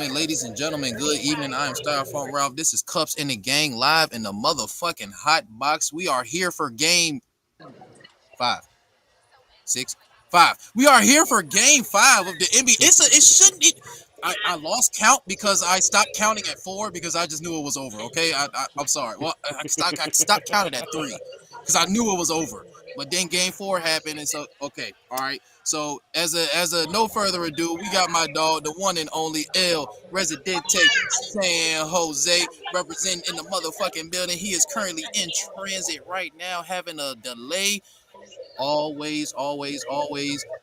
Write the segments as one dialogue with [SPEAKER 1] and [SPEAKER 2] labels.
[SPEAKER 1] gentlemen, ladies and gentlemen, good evening. I am Styrofoam Ralph. This is Cups in the Gang live in the motherfucking hot box. We are here for game 5, 6, 5. We are here for game 5 of the NBA. It shouldn't. I lost count because I stopped counting at 4 because I just knew it was over. Okay, I'm sorry. Well, I stopped counting at 3 because I knew it was over. But then game 4 happened, and so okay, all right. So as a no further ado, we got my dog, the one and only El Residente San Jose, representing in the motherfucking building. He is currently in transit right now, having a delay. Always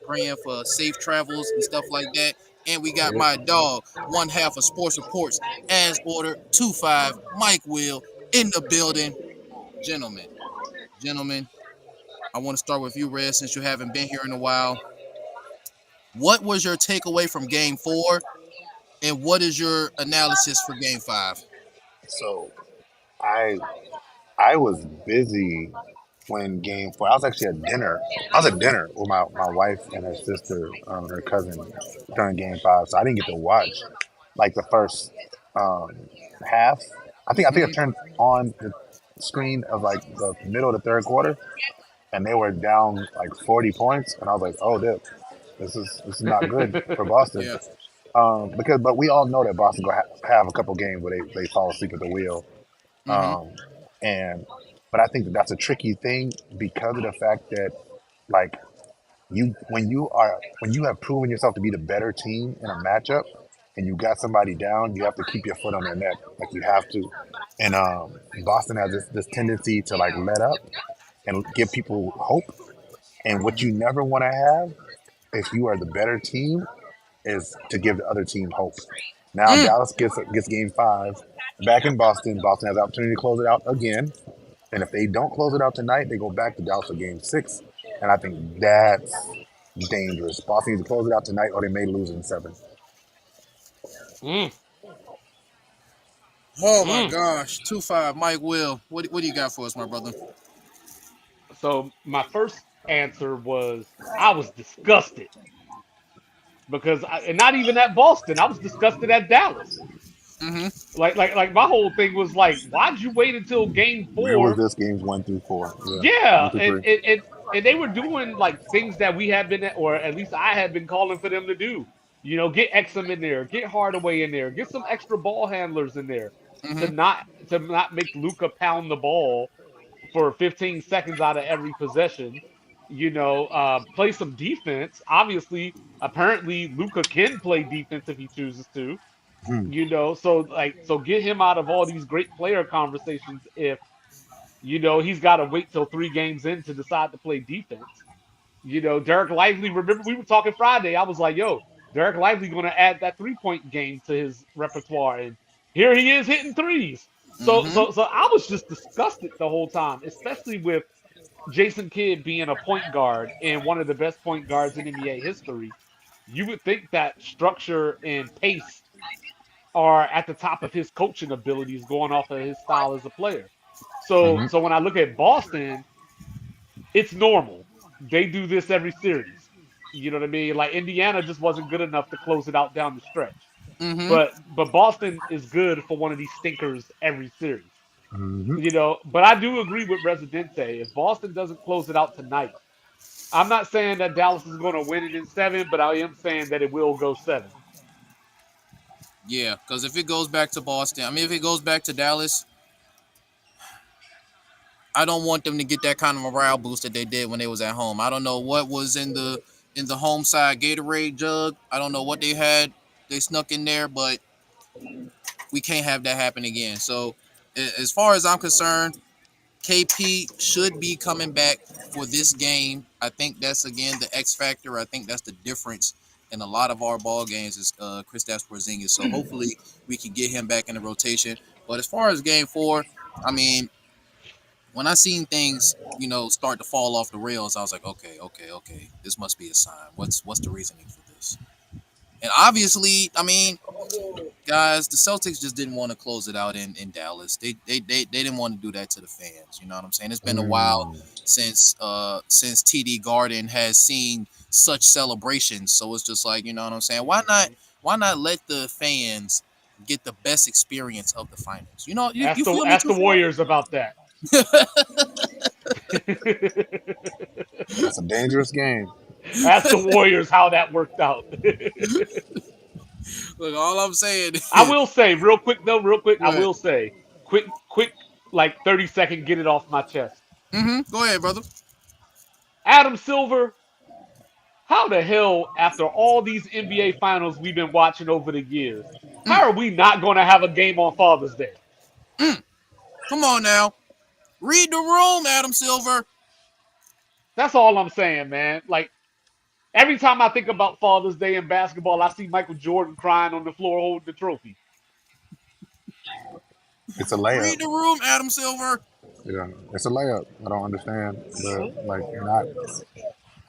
[SPEAKER 1] praying for safe travels and stuff like that. And we got my dog, one half of Sports Reports, as ordered 25, Mike Will in the building. Gentlemen, gentlemen, I want to start with you, Red, since you haven't been here in a while. What was your takeaway from game 4? And what is your analysis for game 5?
[SPEAKER 2] So I I was busy when game four. I was actually at dinner. I was at dinner with my wife and her sister, her cousin, during game five. So I didn't get to watch like the first um, half. I think I
[SPEAKER 1] Mm-hmm.
[SPEAKER 2] turned on the screen of like the middle of the third quarter, and they were down like 40 points, and I was like, oh, this is not good for Boston.
[SPEAKER 1] Yeah.
[SPEAKER 2] But we all know that Boston gonna have a couple games where they fall asleep at the wheel.
[SPEAKER 1] Mm-hmm.
[SPEAKER 2] Um, and but I think that that's a tricky thing because of the fact that like when you have proven yourself to be the better team in a matchup and you got somebody down, you have to keep your foot on their neck. Like you have to. And Boston has this tendency to like let up and give people hope. And what you never want to have if you are the better team is to give the other team hope. Now
[SPEAKER 1] Mm.
[SPEAKER 2] Dallas gets game five back in Boston. Boston has the opportunity to close it out again. And if they don't close it out tonight, they go back to Dallas for game six. And I think that's dangerous. Boston needs to close it out tonight or they may lose in seven.
[SPEAKER 3] Mm,
[SPEAKER 1] Oh my
[SPEAKER 3] mm.
[SPEAKER 1] gosh. 2-5, Mike Will. What do you got for us, my brother?
[SPEAKER 3] So my first answer was I was disgusted because and not even at Boston. I was disgusted at Dallas.
[SPEAKER 1] Mm-hmm.
[SPEAKER 3] Like my whole thing was like, why'd you wait until game
[SPEAKER 2] Where was
[SPEAKER 3] four?
[SPEAKER 2] this games one through four? Yeah, one
[SPEAKER 3] Yeah,
[SPEAKER 2] through
[SPEAKER 3] and
[SPEAKER 2] three.
[SPEAKER 3] and they were doing like things that we had been, or at least I had been calling for them to do. Get Exum in there, get Hardaway in there, get some extra ball handlers in there to
[SPEAKER 1] Mm-hmm.
[SPEAKER 3] not make Luca pound the ball for 15 seconds out of every possession. Play some defense. Obviously, apparently, Luca can play defense if he chooses to.
[SPEAKER 2] Hmm.
[SPEAKER 3] So get him out of all these great player conversations if he's got to wait till 3 games in to decide to play defense. Derek Lively. Remember, we were talking Friday. I was like, "Yo, Derek Lively going to add that 3 point game to his repertoire," and here he is hitting threes. So,
[SPEAKER 1] Mm-hmm.
[SPEAKER 3] so, so I was just disgusted the whole time, especially with Jason Kidd being a point guard and one of the best point guards in NBA history. You would think that structure and pace are at the top of his coaching abilities, going off of his style as a player. So,
[SPEAKER 2] Hmm.
[SPEAKER 3] so when I look at Boston, it's normal. They do this every series. You know what I mean? Like Indiana just wasn't good enough to close it out down the stretch.
[SPEAKER 1] Mm-hmm.
[SPEAKER 3] But Boston is good for one of these stinkers every series.
[SPEAKER 2] Hmm.
[SPEAKER 3] But I do agree with Residente. If Boston doesn't close it out tonight, I'm not saying that Dallas is going to win it in 7, but I am saying that it will go 7.
[SPEAKER 1] Yeah, because if it goes back to Boston, I mean, if it goes back to Dallas, I don't want them to get that kind of morale boost that they did when they was at home. I don't know what was in the home side Gatorade jug. I don't know what they had. They snuck in there, but we can't have that happen again. So, as far as I'm concerned, KP should be coming back for this game. I think that's again the X factor. I think that's the difference in a lot of our ball games is Kristaps Porzingis. So hopefully we can get him back in the rotation. But as far as game 4, I mean, when I seen things, start to fall off the rails, I was like, okay, this must be a sign. What's the reasoning for this? And obviously, I mean, guys, the Celtics just didn't want to close it out in Dallas. They didn't want to do that to the fans. You know what I'm saying? It's been a while
[SPEAKER 2] Mm.
[SPEAKER 1] since TD Garden has seen such celebrations. So it's just like, you know what I'm saying? Why not? Why not let the fans get the best experience of the finals? You know, you feel me
[SPEAKER 3] Ask
[SPEAKER 1] too
[SPEAKER 3] the
[SPEAKER 1] far?
[SPEAKER 3] Warriors about that.
[SPEAKER 2] That's a dangerous game.
[SPEAKER 3] Ask the Warriors how that worked out.
[SPEAKER 1] Look, all I'm saying
[SPEAKER 3] I
[SPEAKER 1] is,
[SPEAKER 3] will say, real quick though, real quick, I
[SPEAKER 1] go ahead.
[SPEAKER 3] will say, quick, like 30-second, get it off my chest.
[SPEAKER 1] Go ahead, brother.
[SPEAKER 3] Adam Silver, how the hell, after all these NBA finals we've been watching over the years, how
[SPEAKER 1] Mm,
[SPEAKER 3] are we not going to have a game on Father's Day?
[SPEAKER 1] mm. Come on now. Read the room, Adam Silver.
[SPEAKER 3] That's all I'm saying, man. Like, every time I think about Father's Day in basketball, I see Michael Jordan crying on the floor holding the trophy.
[SPEAKER 2] It's a layup.
[SPEAKER 1] Read the room, Adam Silver.
[SPEAKER 2] Yeah, it's a layup. I don't understand the like not.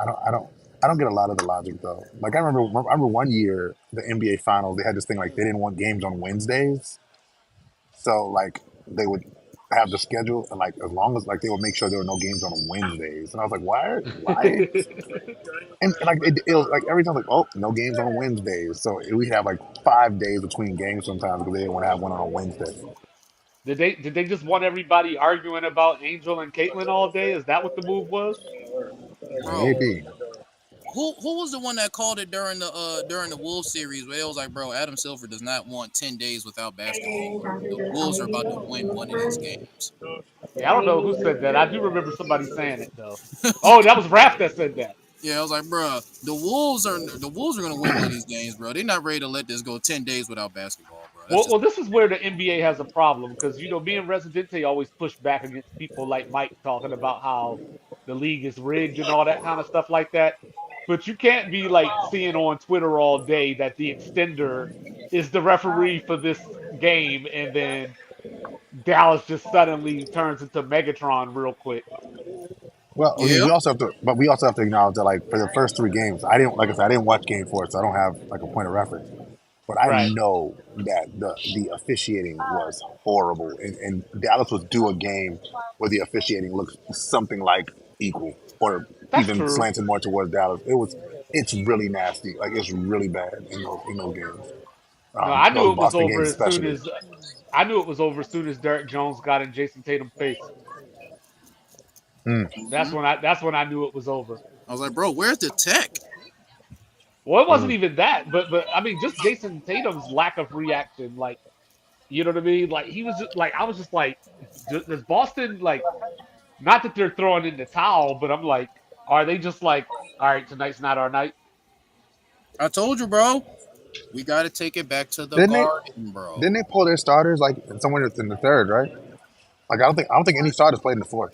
[SPEAKER 2] I don't. I don't. I don't get a lot of the logic though. Like I remember one year the NBA Finals they had this thing like they didn't want games on Wednesdays, so like they would have the schedule and like as long as like they would make sure there were no games on Wednesdays, and I was like, why? And like it was like every time like oh no games on Wednesdays, so we'd have like 5 days between games sometimes because they didn't want to have one on a Wednesday.
[SPEAKER 3] Did they just want everybody arguing about Angel and Caitlyn all day? Is that what the move was?
[SPEAKER 1] Bro,
[SPEAKER 2] Maybe.
[SPEAKER 1] who was the one that called it during the Wolves series where it was like, bro, Adam Silver does not want 10 days without basketball, bro. The Wolves are about to win one of these games.
[SPEAKER 3] Yeah, I don't know who said that. I do remember somebody saying it though. Oh, that was Raph that said that.
[SPEAKER 1] Yeah, I was like, bro, the Wolves are gonna win one of these games, bro. They're not ready to let this go 10 days without basketball, bro. That's just
[SPEAKER 3] Well, this is where the NBA has a problem because me and Residente always push back against people like Mike talking about how the league is rigged and all that kind of stuff like that. But you can't be like seeing on Twitter all day that the extender is the referee for this game, and then Dallas just suddenly turns into Megatron real quick.
[SPEAKER 2] Well, I mean,
[SPEAKER 1] yeah.
[SPEAKER 2] we also have to acknowledge that, like, for the first 3 games, I didn't, like I said, I didn't watch Game 4, so I don't have like a point of reference. But I
[SPEAKER 3] Right.
[SPEAKER 2] know that the officiating was horrible, and Dallas was due a game where the officiating looks something like equal, or
[SPEAKER 3] That's
[SPEAKER 2] even
[SPEAKER 3] true.
[SPEAKER 2] slanted more towards Dallas. It's really nasty, like it's really bad in those games,
[SPEAKER 3] No, I knew
[SPEAKER 2] those
[SPEAKER 3] it was
[SPEAKER 2] Boston
[SPEAKER 3] over
[SPEAKER 2] games
[SPEAKER 3] as soon
[SPEAKER 2] especially.
[SPEAKER 3] as I knew it was over as soon as Derek Jones got in Jason Tatum's face.
[SPEAKER 2] Mm,
[SPEAKER 3] That's when I knew it was over.
[SPEAKER 1] I was like, bro, where's the tech?
[SPEAKER 3] Well, it wasn't
[SPEAKER 2] mm.
[SPEAKER 3] even that, but I mean, just Jason Tatum's lack of reaction, like you know what I mean? Like he was just like I was just like, does Boston like not that they're throwing in the towel, but I'm like, are they just like, all right, tonight's not our night?
[SPEAKER 1] I told you, bro. We got to take it back to the
[SPEAKER 2] Didn't they
[SPEAKER 1] Garden, bro.
[SPEAKER 2] didn't they pull their starters like somewhere in the third, right? Like I don't think any starters played in the fourth.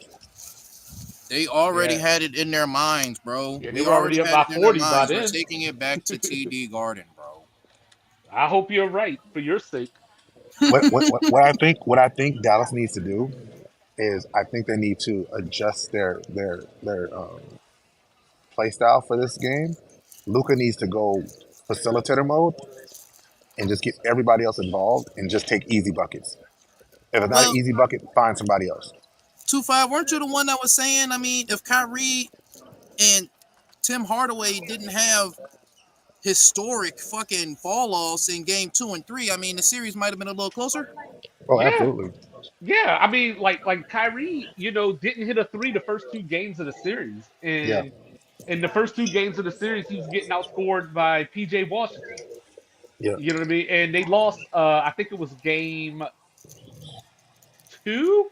[SPEAKER 1] They already
[SPEAKER 3] Yeah,
[SPEAKER 1] had it in their minds, bro.
[SPEAKER 3] yeah, they
[SPEAKER 1] We
[SPEAKER 3] were
[SPEAKER 1] already
[SPEAKER 3] already up
[SPEAKER 1] had
[SPEAKER 3] by
[SPEAKER 1] it in our
[SPEAKER 3] 40 by
[SPEAKER 1] minds. We're
[SPEAKER 3] then.
[SPEAKER 1] taking it back to TD Garden, bro.
[SPEAKER 3] I hope you're right for your sake.
[SPEAKER 2] What I think Dallas needs to do is I think they need to adjust their play style for this game. Luca needs to go facilitator mode and just get everybody else involved and just take easy buckets. If it's not an
[SPEAKER 1] Well,
[SPEAKER 2] easy bucket, find somebody else.
[SPEAKER 1] 2-5, weren't you the one that was saying, I mean, if Kyrie and Tim Hardaway didn't have historic fucking fall offs in game 2 and 3, I mean, the series might have been a little closer.
[SPEAKER 2] Oh,
[SPEAKER 3] Yeah,
[SPEAKER 2] absolutely.
[SPEAKER 3] yeah. I mean, like Kyrie, didn't hit a three the first two games of the series,
[SPEAKER 2] Yeah,
[SPEAKER 3] and in the first two games of the series, he was getting outscored by PJ Washington.
[SPEAKER 2] yeah.
[SPEAKER 3] You know what I mean? And they lost. I think it was game two.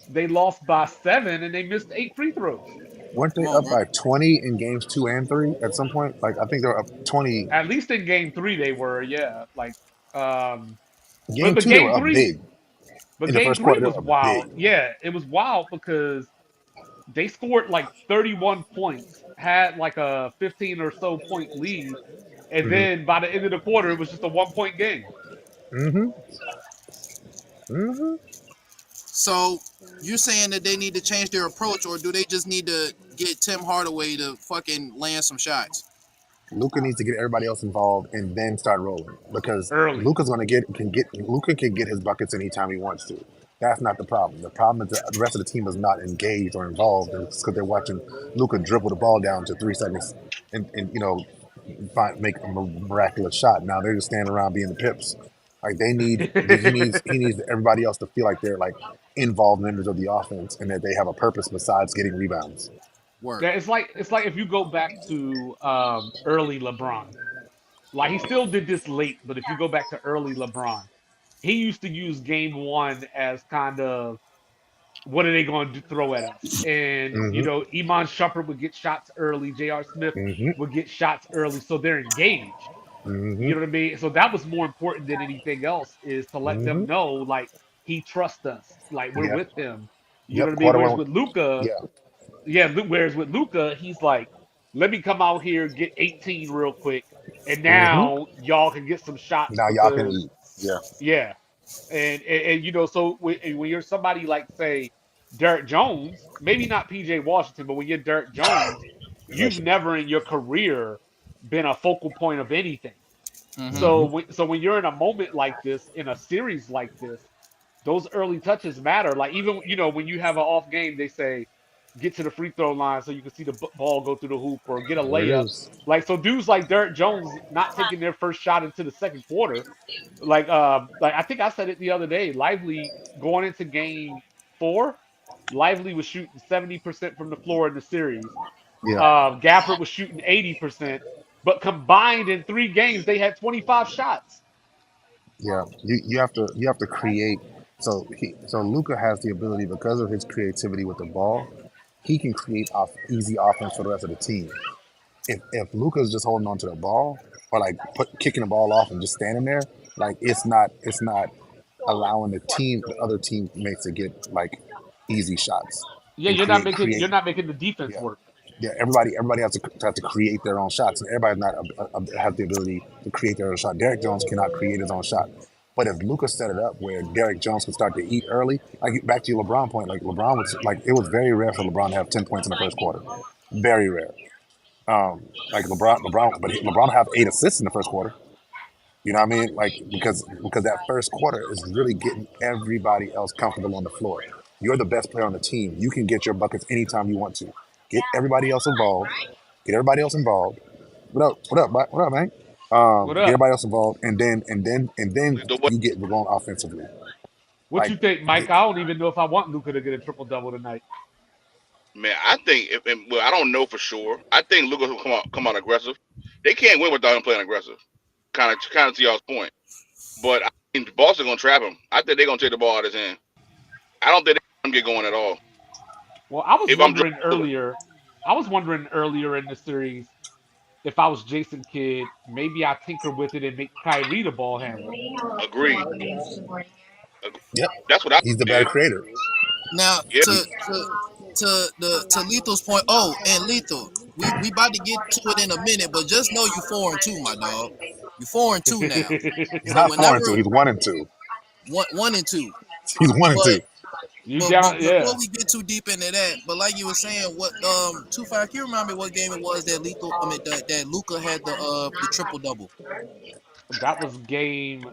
[SPEAKER 3] They lost by 7, and they missed 8 free throws.
[SPEAKER 2] Weren't they
[SPEAKER 1] Come on,
[SPEAKER 2] up
[SPEAKER 1] bro.
[SPEAKER 2] by 20 in games 2 and 3 at some point? Like I think they were up 20.
[SPEAKER 3] At least in game three, they were. Yeah, like um, but
[SPEAKER 2] Game
[SPEAKER 3] but
[SPEAKER 2] two they
[SPEAKER 3] game
[SPEAKER 2] were up
[SPEAKER 3] three,
[SPEAKER 2] big
[SPEAKER 3] but
[SPEAKER 2] in the
[SPEAKER 3] game
[SPEAKER 2] first
[SPEAKER 3] three
[SPEAKER 2] quarter. They were
[SPEAKER 3] was
[SPEAKER 2] up
[SPEAKER 3] wild.
[SPEAKER 2] big.
[SPEAKER 3] Yeah, it was wild because they scored like 31 points, had like a 15 or so point lead, and
[SPEAKER 2] Hmm.
[SPEAKER 3] then by the end of the quarter, it was just a 1 point game.
[SPEAKER 2] Hmm. Hmm.
[SPEAKER 1] So you're saying that they need to change their approach, or do they just need to get Tim Hardaway to fucking land some shots?
[SPEAKER 2] Luca needs to get everybody else involved and then start rolling because
[SPEAKER 3] Early.
[SPEAKER 2] Luca can get his buckets anytime he wants to. That's not the problem. The problem is that the rest of the team is not engaged or involved. It's because they're watching Luca dribble the ball down to 3 seconds, and make a miraculous shot. Now they're just standing around being the pips. Like he needs everybody else to feel like they're like involved members of the offense and that they have a purpose besides getting rebounds.
[SPEAKER 1] Work.
[SPEAKER 3] Yeah, it's like if you go back to early LeBron. Like he still did this late, but if you go back to early LeBron, he used to use game one as kind of what are they going to throw at us? And
[SPEAKER 2] Mm-hmm.
[SPEAKER 3] Iman Shumpert would get shots early, J.R. Smith
[SPEAKER 2] Mm-hmm.
[SPEAKER 3] would get shots early, so they're engaged. You
[SPEAKER 2] Mm-hmm.
[SPEAKER 3] know what I mean? So that was more important than anything else is to let
[SPEAKER 2] Mm-hmm.
[SPEAKER 3] them know like he trusts us, like we're
[SPEAKER 2] Yep.
[SPEAKER 3] with him. You know
[SPEAKER 2] Yep.
[SPEAKER 3] what I mean?
[SPEAKER 2] Quarter
[SPEAKER 3] Whereas
[SPEAKER 2] one.
[SPEAKER 3] with Luca,
[SPEAKER 2] Yeah.
[SPEAKER 3] yeah, whereas with Luca, he's like, let me come out here get 18 real quick, and
[SPEAKER 2] Mm-hmm.
[SPEAKER 3] now y'all can get some shots
[SPEAKER 2] Now y'all can
[SPEAKER 3] because
[SPEAKER 2] eat. Yeah.
[SPEAKER 3] yeah, and so when you're somebody like say Derek Jones, maybe not PJ Washington, but when you're Derek Jones, you've
[SPEAKER 2] Pressure.
[SPEAKER 3] never in your career been a focal point of anything.
[SPEAKER 1] Mm-hmm.
[SPEAKER 2] Mm-hmm.
[SPEAKER 3] So when you're in a moment like this, in a series like this, those early touches matter. Like even when you have an off game, they say get to the free throw line so you can see the ball go through the hoop or get a
[SPEAKER 2] There it
[SPEAKER 3] layup.
[SPEAKER 2] is.
[SPEAKER 3] Like so, dudes like Derek Jones not taking their first shot into the second quarter. Like I think I said it the other day. Lively going into game four, Lively was shooting 70% from the floor in the series.
[SPEAKER 2] Yeah.
[SPEAKER 3] Gafford was shooting 80%, but combined in 3 games they had 25 shots.
[SPEAKER 2] Yeah. You have to create. So Luca has the ability because of his creativity with the ball. He can create off easy offense for the rest of the team. If Luca's just holding on to the ball or like kicking the ball off and just standing there, like it's not allowing the other teammates to get like easy shots
[SPEAKER 3] Yeah,
[SPEAKER 2] and
[SPEAKER 3] you're not
[SPEAKER 2] create
[SPEAKER 3] making
[SPEAKER 2] create.
[SPEAKER 3] you're not making the defense
[SPEAKER 2] Yeah,
[SPEAKER 3] work.
[SPEAKER 2] yeah. Everybody has to create their own shots, and everybody not have the ability to create their own shot. Derek Jones cannot create his own shot. But if Luca set it up where Derek Jones can start to eat early, like back to your LeBron point, like LeBron was like it was very rare for LeBron to have 10 points in the first quarter, very rare. Like but LeBron have 8 assists in the first quarter. You know what I mean? Like because that first quarter is really getting everybody else comfortable on the floor. You're the best player on the team. You can get your buckets anytime you want to. Get everybody else involved. Get everybody else involved. What up? What up? What up, man?
[SPEAKER 3] What
[SPEAKER 2] Get
[SPEAKER 3] up?
[SPEAKER 2] everybody else involved, and then
[SPEAKER 4] The way,
[SPEAKER 2] you get going offensively.
[SPEAKER 3] What
[SPEAKER 2] Like,
[SPEAKER 3] you think, Mike? I don't even know if I want Luca to get a triple double tonight.
[SPEAKER 4] man, I think well, I don't know for sure. I think Lucas will come out aggressive. They can't win without him playing aggressive. Kind of to y'all's point. But I think Boston gonna trap him. I think they're gonna take the ball out of his hand. I don't think they're gonna get going at all.
[SPEAKER 3] Well, I was
[SPEAKER 4] If I'm
[SPEAKER 3] wondering
[SPEAKER 4] Jordan
[SPEAKER 3] earlier. I was wondering earlier in the series if I was Jason Kidd, maybe I tinker with it and make Kyrie the ball handler.
[SPEAKER 4] agreed.
[SPEAKER 2] yep,
[SPEAKER 4] That's what I
[SPEAKER 2] he's the better
[SPEAKER 4] did.
[SPEAKER 2] creator.
[SPEAKER 1] Now
[SPEAKER 4] Yeah,
[SPEAKER 1] to Lethal's point. Oh, and Lethal, we about to get to it in a minute, but just know you 4-2, my dog. You 4-2 now.
[SPEAKER 2] He's
[SPEAKER 1] So
[SPEAKER 2] not four
[SPEAKER 1] whenever
[SPEAKER 2] and two. He's 1 and 2.
[SPEAKER 1] 1-2,
[SPEAKER 2] He's 1 and 2.
[SPEAKER 1] but
[SPEAKER 3] You
[SPEAKER 1] but
[SPEAKER 3] down?
[SPEAKER 1] before
[SPEAKER 3] Yeah,
[SPEAKER 1] we get too deep into that, but like you were saying, what 2-5? Can you remind me what game it was that Lethal? I mean that Luca had the triple double.
[SPEAKER 3] that was game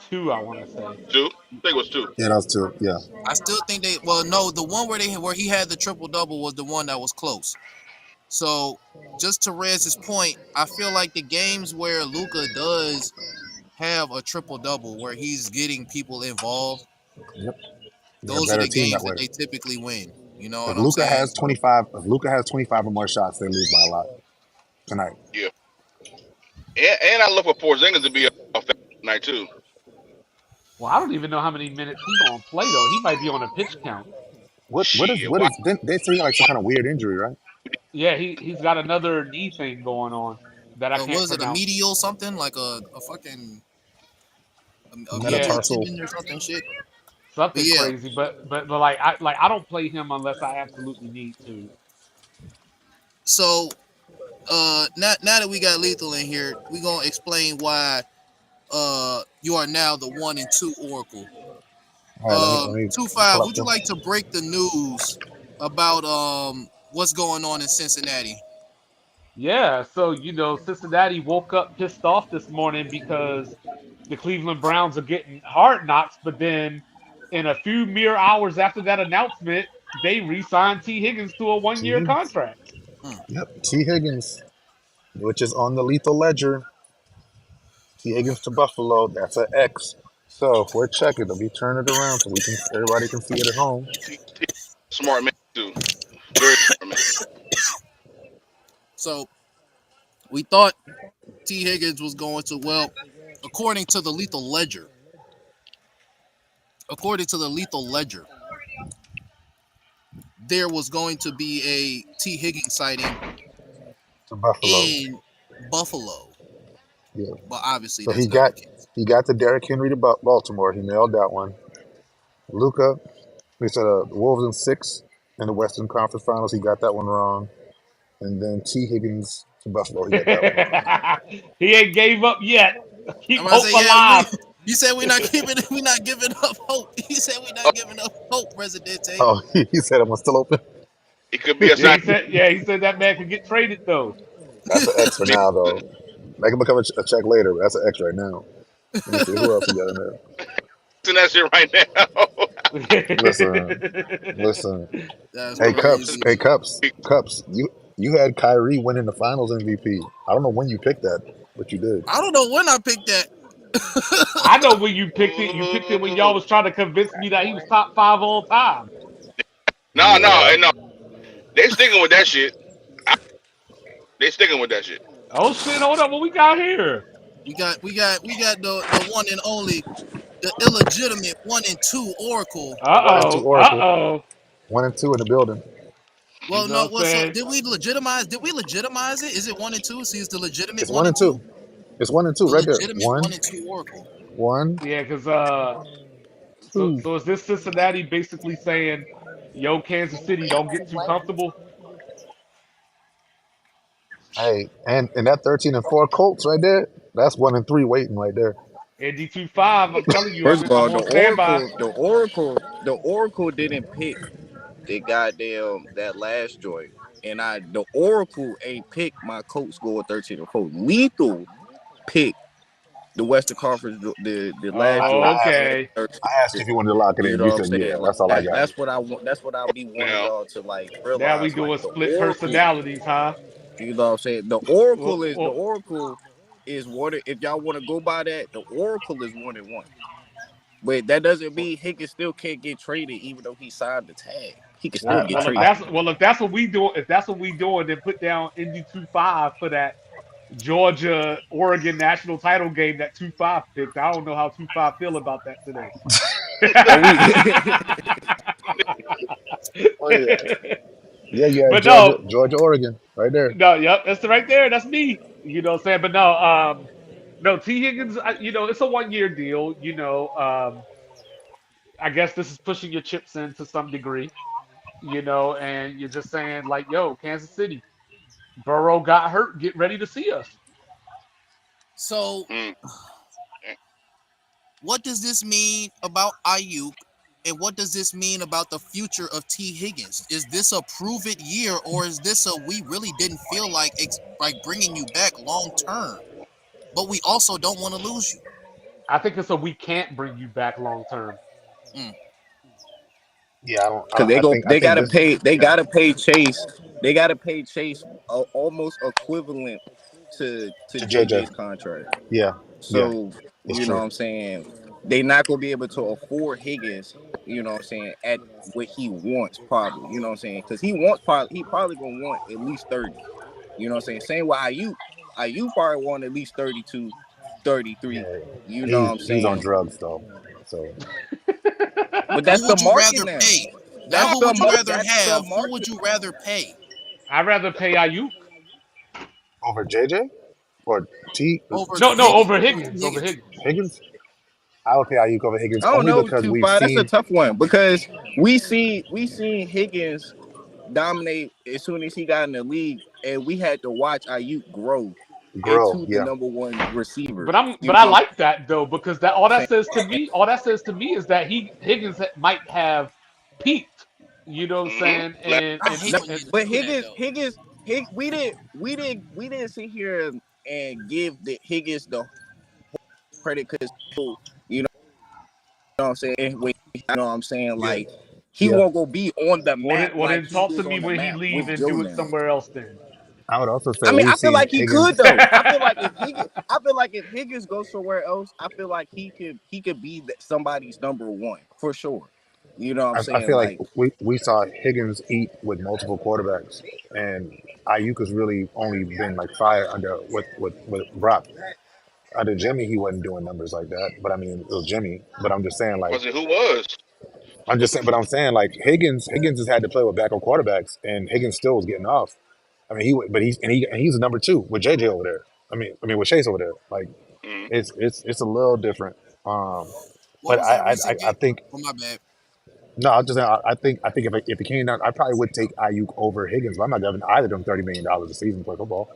[SPEAKER 3] two, I want to say.
[SPEAKER 4] two. I think it was two.
[SPEAKER 2] Yeah, that was 2. Yeah,
[SPEAKER 1] I still think they. Well, no, the one where he had the triple double was the one that was close. So just to Rez's point, I feel like the games where Luca does have a triple double, where he's getting people involved,
[SPEAKER 2] yep. They're a
[SPEAKER 1] those are
[SPEAKER 2] better
[SPEAKER 1] the
[SPEAKER 2] team that
[SPEAKER 1] games that
[SPEAKER 2] way.
[SPEAKER 1] they typically win. You know
[SPEAKER 2] If
[SPEAKER 1] what I'm
[SPEAKER 2] Luca
[SPEAKER 1] saying?
[SPEAKER 2] has 25, if Luca has 25 or more shots, they lose by a lot tonight.
[SPEAKER 4] Yeah, and I look for Porzingis to be a factor tonight too.
[SPEAKER 3] Well, I don't even know how many minutes he gonna play though. He might be on a pitch count.
[SPEAKER 4] Shit,
[SPEAKER 2] What
[SPEAKER 4] why?
[SPEAKER 2] is they say he got like some kind of weird injury, right?
[SPEAKER 3] Yeah, he's got another knee thing going on that I can't
[SPEAKER 1] Was it a
[SPEAKER 3] pronounce.
[SPEAKER 1] medial something like a fucking a medial
[SPEAKER 3] Yeah,
[SPEAKER 2] Metatarsal.
[SPEAKER 1] tendon or something shit? But
[SPEAKER 3] something
[SPEAKER 1] yeah,
[SPEAKER 3] crazy. But I don't play him unless I absolutely need to.
[SPEAKER 1] so now that we got Lethal in here, we gonna explain why you are now the 1-2 Oracle.
[SPEAKER 2] All right, let me
[SPEAKER 1] Two
[SPEAKER 2] pull
[SPEAKER 1] five.
[SPEAKER 2] up
[SPEAKER 1] Would you
[SPEAKER 2] the.
[SPEAKER 1] like to break the news about what's going on in Cincinnati?
[SPEAKER 3] Yeah, so Cincinnati woke up pissed off this morning because the Cleveland Browns are getting hard knocks, but then in a few mere hours after that announcement, they re-signed T. Higgins to a
[SPEAKER 2] T
[SPEAKER 3] one-year
[SPEAKER 2] Higgins.
[SPEAKER 3] contract.
[SPEAKER 1] Hmm.
[SPEAKER 2] Yep, T Higgins. which is on the lethal ledger. T. Higgins to Buffalo. That's an X. So if we're checking, let me turn it around so we can everybody can see it at home.
[SPEAKER 4] T smart man too. Very smart man.
[SPEAKER 1] So we thought T. Higgins was going to, well, according to the lethal ledger, according to the lethal ledger, there was going to be a T. Higgins sighting
[SPEAKER 2] To Buffalo.
[SPEAKER 1] in Buffalo,
[SPEAKER 2] Yeah.
[SPEAKER 1] but obviously
[SPEAKER 2] So
[SPEAKER 1] that's not the case.
[SPEAKER 2] he got to Derrick Henry to Baltimore. He nailed that one. Luca, we said the Wolves in six in the Western Conference Finals. He got that one wrong. And then T. Higgins to Buffalo. He got that one wrong.
[SPEAKER 3] He ain't gave up yet.
[SPEAKER 1] I'm
[SPEAKER 3] Keep
[SPEAKER 1] gonna
[SPEAKER 3] hope
[SPEAKER 1] say, yeah,
[SPEAKER 3] alive.
[SPEAKER 1] you said we're not giving up hope. He said we're
[SPEAKER 4] Oh,
[SPEAKER 1] not giving up hope, Presidente.
[SPEAKER 2] Oh, he said I'm still open.
[SPEAKER 4] it could be a sign.
[SPEAKER 3] Yeah, he said that man could get traded though.
[SPEAKER 2] That's an X for now, though. Make him become a check later, but that's an X right now. Let me see who else we got in there.
[SPEAKER 4] In that shit right now.
[SPEAKER 2] Listen, listen.
[SPEAKER 1] That's
[SPEAKER 2] Hey,
[SPEAKER 1] crazy.
[SPEAKER 2] Cups. You had Kyrie winning the Finals MVP. I don't know when you picked that, but you did.
[SPEAKER 1] I don't know when I picked that.
[SPEAKER 3] I know when you picked it. You picked it when y'all was trying to convince me that he was top five all time.
[SPEAKER 4] No, no,
[SPEAKER 2] Yeah,
[SPEAKER 4] and no. They sticking with that shit. I, they sticking with that shit.
[SPEAKER 3] Oh shit! Hold up, what we got here?
[SPEAKER 1] We got the one and only, the illegitimate 1 and 2 Oracle.
[SPEAKER 2] one and two
[SPEAKER 3] Uh
[SPEAKER 2] Oracle,
[SPEAKER 3] oh.
[SPEAKER 2] 1 and 2 in the building.
[SPEAKER 3] You
[SPEAKER 1] Well,
[SPEAKER 3] know
[SPEAKER 1] no,
[SPEAKER 3] what I'm
[SPEAKER 1] well, so
[SPEAKER 3] saying?
[SPEAKER 1] did we legitimize it? Is it 1 and 2? See, it's the legitimate
[SPEAKER 2] It's
[SPEAKER 1] one
[SPEAKER 2] one
[SPEAKER 1] and
[SPEAKER 2] and two.
[SPEAKER 1] two,
[SPEAKER 2] It's 1 and 2
[SPEAKER 1] the
[SPEAKER 2] right there.
[SPEAKER 1] legitimate
[SPEAKER 2] One,
[SPEAKER 1] 1 and 2 Oracle.
[SPEAKER 2] one,
[SPEAKER 3] Yeah, because so
[SPEAKER 2] two.
[SPEAKER 3] so is this Cincinnati basically saying, "Yo, Kansas City, don't get too comfortable."
[SPEAKER 2] Hey, and that 13-4 Colts right there. That's 1 and 3 waiting right there.
[SPEAKER 3] ND25, I'm telling you,
[SPEAKER 5] First of
[SPEAKER 3] I'm
[SPEAKER 5] all,
[SPEAKER 3] on standby.
[SPEAKER 5] The Oracle didn't pick the goddamn that last joint, and the Oracle ain't picked my Colts score 13-4. Lethal picked the Western Conference the last
[SPEAKER 3] Oh,
[SPEAKER 5] joint.
[SPEAKER 2] I asked,
[SPEAKER 3] okay.
[SPEAKER 2] I asked you if you wanted to lock it
[SPEAKER 5] You
[SPEAKER 2] in.
[SPEAKER 5] know
[SPEAKER 2] You
[SPEAKER 5] what I'm
[SPEAKER 2] said yeah.
[SPEAKER 5] saying? Like
[SPEAKER 2] That's all I got.
[SPEAKER 5] that's what I want. That's what I'll be wanting
[SPEAKER 4] Now,
[SPEAKER 5] y'all to like
[SPEAKER 3] Now we
[SPEAKER 5] realize. Like
[SPEAKER 3] doing
[SPEAKER 5] the
[SPEAKER 3] split
[SPEAKER 5] Oracle,
[SPEAKER 3] personalities, huh?
[SPEAKER 5] you know what I'm saying? The
[SPEAKER 3] Well,
[SPEAKER 5] Oracle is one. If y'all want to go by that, the Oracle is 1-1. But that doesn't mean Higgins still can't get traded, even though he signed the tag. He can still
[SPEAKER 2] I,
[SPEAKER 5] get
[SPEAKER 2] I,
[SPEAKER 5] traded.
[SPEAKER 3] if that's what we do, if that's what we doing, then put down ND25 for that Georgia Oregon national title game that 25 picked. I don't know how 25 feel about that today.
[SPEAKER 5] Oh, we
[SPEAKER 2] oh yeah, yeah. You had
[SPEAKER 3] But no,
[SPEAKER 2] Georgia, Oregon, right there.
[SPEAKER 3] no, yep, that's right there. That's me. You know what I'm saying? But no, no, T. Higgins, it's a 1 year deal. I guess this is pushing your chips in to some degree, and you're just saying, like, yo, Kansas City, Burrow got hurt. Get ready to see us.
[SPEAKER 1] So,
[SPEAKER 4] mm,
[SPEAKER 1] what does this mean about Ayuk, and what does this mean about the future of T. Higgins? Is this a prove it year, or is this a we really didn't feel like bringing you back long term, but we also don't want to lose you?
[SPEAKER 3] I think it's a we can't bring you back long term.
[SPEAKER 1] Mm.
[SPEAKER 2] Yeah,
[SPEAKER 5] because
[SPEAKER 2] I
[SPEAKER 5] they
[SPEAKER 2] think
[SPEAKER 5] gotta
[SPEAKER 2] this
[SPEAKER 5] pay they gotta pay Chase. They gotta pay Chase almost equivalent to
[SPEAKER 2] to JJ.
[SPEAKER 5] JJ's contract.
[SPEAKER 2] Yeah, yeah,
[SPEAKER 5] So,
[SPEAKER 2] it's
[SPEAKER 5] you know
[SPEAKER 2] true.
[SPEAKER 5] what I'm saying? They not gonna be able to afford Higgins, you know what I'm saying, at what he wants probably. You know what I'm saying? Because he probably gonna want at least 30. You know what I'm saying? Same with Ayuk. Ayuk probably want at least 32, 33.
[SPEAKER 2] Yeah,
[SPEAKER 5] You know what I'm
[SPEAKER 2] he's on
[SPEAKER 5] saying?
[SPEAKER 2] drugs though. So
[SPEAKER 5] But that's
[SPEAKER 1] Who
[SPEAKER 5] the
[SPEAKER 1] would you
[SPEAKER 5] market
[SPEAKER 1] rather
[SPEAKER 5] now.
[SPEAKER 1] pay? Not who would you rather
[SPEAKER 5] That's the
[SPEAKER 1] have. Who would
[SPEAKER 5] market.
[SPEAKER 1] you rather pay
[SPEAKER 3] I'd rather pay Ayuk.
[SPEAKER 2] over JJ or T
[SPEAKER 1] over
[SPEAKER 3] No, no,
[SPEAKER 1] Higgins?
[SPEAKER 3] over
[SPEAKER 1] Over T.
[SPEAKER 3] Higgins, over
[SPEAKER 1] Higgins?
[SPEAKER 3] Higgins.
[SPEAKER 2] Higgins? I would pay Ayuk over Higgins
[SPEAKER 5] I don't
[SPEAKER 2] only
[SPEAKER 5] know,
[SPEAKER 2] because
[SPEAKER 5] two
[SPEAKER 2] we've
[SPEAKER 5] five. That's a
[SPEAKER 2] seen
[SPEAKER 5] tough one because we seen Higgins dominate as soon as he got in the league, and we had to watch Ayuk grow
[SPEAKER 2] grow.
[SPEAKER 5] into the
[SPEAKER 2] Yeah,
[SPEAKER 5] number one receiver.
[SPEAKER 3] But
[SPEAKER 5] You
[SPEAKER 3] I
[SPEAKER 5] know what
[SPEAKER 3] like that though because that
[SPEAKER 5] I'm
[SPEAKER 3] all that says to me is that Higgins might have peaked. You know what I'm
[SPEAKER 4] mm-hmm.
[SPEAKER 3] saying?
[SPEAKER 4] Last
[SPEAKER 3] And
[SPEAKER 1] I
[SPEAKER 3] and
[SPEAKER 1] hate
[SPEAKER 5] saying?
[SPEAKER 1] when
[SPEAKER 3] and
[SPEAKER 1] you
[SPEAKER 5] But
[SPEAKER 1] do that though.
[SPEAKER 5] we didn't sit here and give the Higgins the credit because you know what I'm saying. You know what I'm saying?
[SPEAKER 2] yeah,
[SPEAKER 5] Like he
[SPEAKER 2] yeah.
[SPEAKER 5] won't go be on the
[SPEAKER 3] well
[SPEAKER 5] map
[SPEAKER 3] then,
[SPEAKER 5] like he
[SPEAKER 3] talk to
[SPEAKER 5] was
[SPEAKER 3] me
[SPEAKER 5] on the
[SPEAKER 3] when he
[SPEAKER 5] map
[SPEAKER 3] leave
[SPEAKER 5] with
[SPEAKER 3] and
[SPEAKER 5] Joe
[SPEAKER 3] do it
[SPEAKER 5] now.
[SPEAKER 3] somewhere else then.
[SPEAKER 2] I would also say
[SPEAKER 5] I mean,
[SPEAKER 2] we've
[SPEAKER 5] I feel
[SPEAKER 2] seen
[SPEAKER 5] like he could
[SPEAKER 2] Higgins.
[SPEAKER 5] though. I feel like if Higgins goes somewhere else, I feel like he could be somebody's number one for sure. You know what I'm
[SPEAKER 2] I
[SPEAKER 5] saying?
[SPEAKER 2] feel like
[SPEAKER 5] Like,
[SPEAKER 2] we saw Higgins eat with multiple quarterbacks, and Ayuk has really only been like fire under with Brock. Under Jimmy, he wasn't doing numbers like that. But I mean, it was Jimmy. But I'm just saying, like,
[SPEAKER 4] Was it who was?
[SPEAKER 2] I'm saying, like, Higgins has had to play with backup quarterbacks, and Higgins still was getting off. I mean, but he's a number two with JJ over there. I mean with Chase over there. Like,
[SPEAKER 4] Mm.
[SPEAKER 2] it's a little different. Um,
[SPEAKER 1] What
[SPEAKER 2] but
[SPEAKER 1] was that recent
[SPEAKER 2] I
[SPEAKER 1] game?
[SPEAKER 2] think
[SPEAKER 1] Oh my bad.
[SPEAKER 2] no, I just I think if it came down, I probably would take Ayuk over Higgins. But I'm not giving either of them $30 million a season to play football.